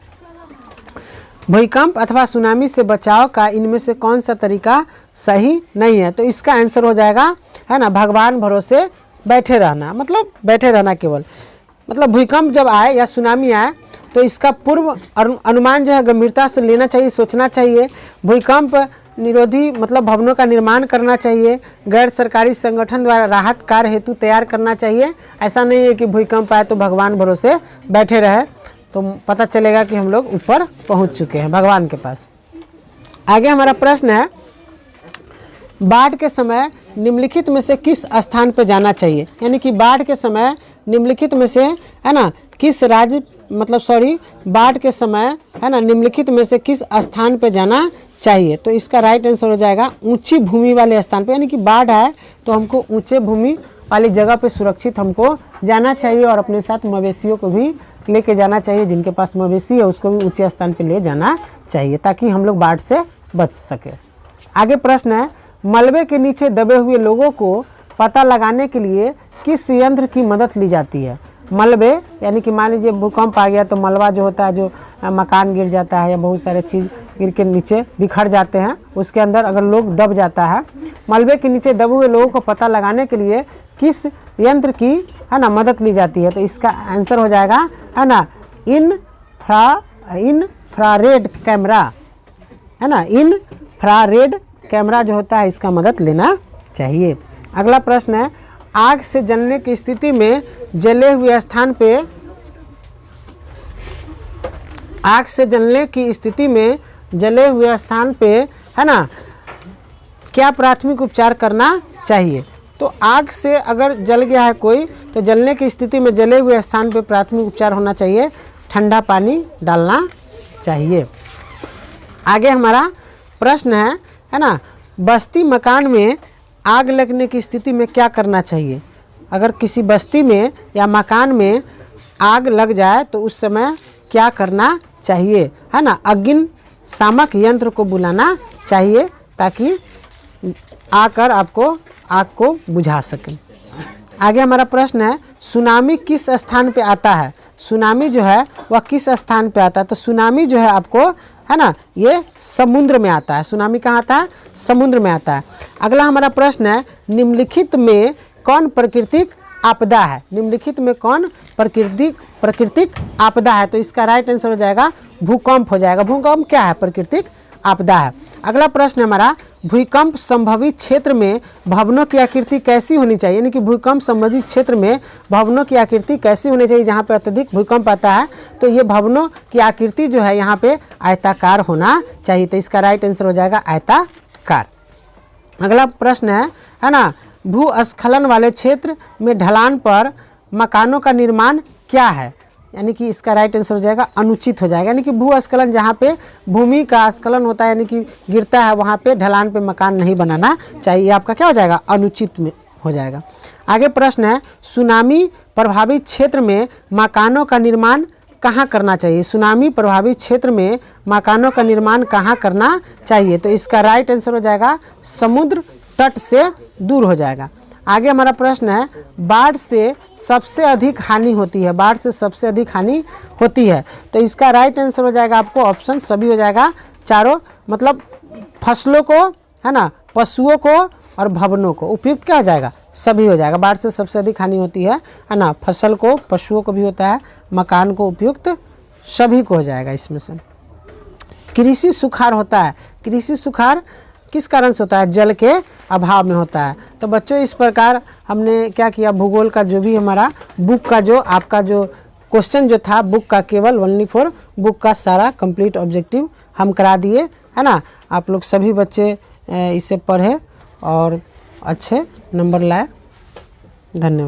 भूकंप अथवा सुनामी से बचाव का इनमें से कौन सा तरीका सही नहीं है? तो इसका आंसर हो जाएगा है ना भगवान भरोसे बैठे रहना, मतलब बैठे रहना केवल। मतलब भूकंप जब आए या सुनामी आए तो इसका पूर्व अनुमान जो है गंभीरता से लेना चाहिए, सोचना चाहिए। भूकंप निरोधी मतलब भवनों का निर्माण करना चाहिए। गैर सरकारी संगठन द्वारा राहत कार्य हेतु तैयार करना चाहिए। ऐसा नहीं है कि भूकंप आए तो भगवान भरोसे बैठे रहे, तो पता चलेगा कि हम लोग ऊपर पहुंच चुके हैं भगवान के पास। आगे हमारा प्रश्न है, बाढ़ के समय निम्नलिखित में से किस स्थान पर जाना चाहिए? यानी कि बाढ़ के समय निम्नलिखित में से है ना किस राज्य बाढ़ के समय है ना निम्नलिखित में से किस स्थान पे जाना चाहिए? तो इसका राइट आंसर हो जाएगा ऊंची भूमि वाले स्थान पे। यानी कि बाढ़ आए तो हमको ऊंचे भूमि वाली जगह पे सुरक्षित हमको जाना चाहिए, और अपने साथ मवेशियों को भी लेके जाना चाहिए। जिनके पास मवेशी है उसको भी ऊंचे स्थान पे ले जाना चाहिए ताकि हम लोग बाढ़ से बच सके। आगे प्रश्न है, मलबे के नीचे दबे हुए लोगों को पता लगाने के लिए किस यंत्र की मदद ली जाती है? मलबे यानी कि मान लीजिए भूकंप आ गया तो मलबा जो होता है, जो मकान गिर जाता है या बहुत सारे चीज़ गिर के नीचे बिखर जाते हैं, उसके अंदर अगर लोग दब जाता है, मलबे के नीचे दबे हुए लोगों को पता लगाने के लिए किस यंत्र की है ना मदद ली जाती है? तो इसका आंसर हो जाएगा है ना इंफ्रारेड कैमरा, है ना इंफ्रारेड कैमरा जो होता है इसका मदद लेना चाहिए। अगला प्रश्न है, आग से जलने की स्थिति में जले हुए स्थान पे है ना क्या प्राथमिक उपचार करना चाहिए? तो आग से अगर जल गया है कोई तो जलने की स्थिति में जले हुए स्थान पे प्राथमिक उपचार होना चाहिए, ठंडा पानी डालना चाहिए। आगे हमारा प्रश्न है ना बस्ती मकान में आग लगने की स्थिति में क्या करना चाहिए? अगर किसी बस्ती में या मकान में आग लग जाए तो उस समय क्या करना चाहिए, है ना। अग्निशामक यंत्र को बुलाना चाहिए ताकि आकर आपको आग को बुझा सके। आगे हमारा प्रश्न है, सुनामी किस स्थान पे आता है। सुनामी जो है वह किस स्थान पे आता है। तो सुनामी जो है आपको, है ना, ये समुद्र में आता है। सुनामी कहाँ आता है, समुद्र में आता है। अगला हमारा प्रश्न है, निम्नलिखित में कौन प्राकृतिक आपदा है। निम्नलिखित में कौन प्राकृतिक आपदा है। तो इसका राइट आंसर हो जाएगा भूकंप हो जाएगा। भूकंप क्या है, प्राकृतिक आपदा है। अगला प्रश्न हमारा, भूकंप संभावित क्षेत्र में भवनों की आकृति कैसी होनी चाहिए। यानी कि भूकंप संभावित क्षेत्र में भवनों की आकृति कैसी होनी चाहिए। जहाँ पे अत्यधिक भूकंप आता है तो ये भवनों की आकृति जो है यहाँ पे आयताकार होना चाहिए। तो इसका राइट आंसर हो जाएगा आयताकार। अगला प्रश्न है ना, भूस्खलन वाले क्षेत्र में ढलान पर मकानों का निर्माण क्या है। यानी कि इसका राइट आंसर हो जाएगा अनुचित हो जाएगा। यानी कि भूस्खलन जहाँ पे भूमि का स्खलन होता है, यानी कि गिरता है, वहाँ पे ढलान पे मकान नहीं बनाना चाहिए। आपका क्या हो जाएगा, अनुचित में हो जाएगा। आगे प्रश्न है, सुनामी प्रभावित क्षेत्र में मकानों का निर्माण कहाँ करना चाहिए। सुनामी प्रभावित क्षेत्र में मकानों का निर्माण कहाँ करना चाहिए। तो इसका राइट आंसर हो जाएगा समुद्र तट से दूर हो जाएगा। आगे हमारा प्रश्न है, बाढ़ से सबसे अधिक हानि होती है। बाढ़ से सबसे अधिक हानि होती है। तो इसका राइट आंसर हो जाएगा आपको ऑप्शन सभी हो जाएगा, चारों, मतलब फसलों को, है ना, पशुओं को और भवनों को। उपयुक्त क्या हो जाएगा, सभी हो जाएगा। बाढ़ से सबसे अधिक हानि होती है ना, फसल को, पशुओं को भी होता है, मकान को, उपयुक्त सभी को हो जाएगा इसमें से। कृषि सुखाड़ होता है। कृषि सुखाड़ किस कारण से होता है, जल के अभाव में होता है। तो बच्चों इस प्रकार हमने क्या किया, भूगोल का जो भी हमारा बुक का जो आपका जो क्वेश्चन जो था बुक का, केवल ओनली फॉर बुक का सारा कंप्लीट ऑब्जेक्टिव हम करा दिए, है ना। आप लोग सभी बच्चे इसे पढ़े और अच्छे नंबर लाए। धन्यवाद।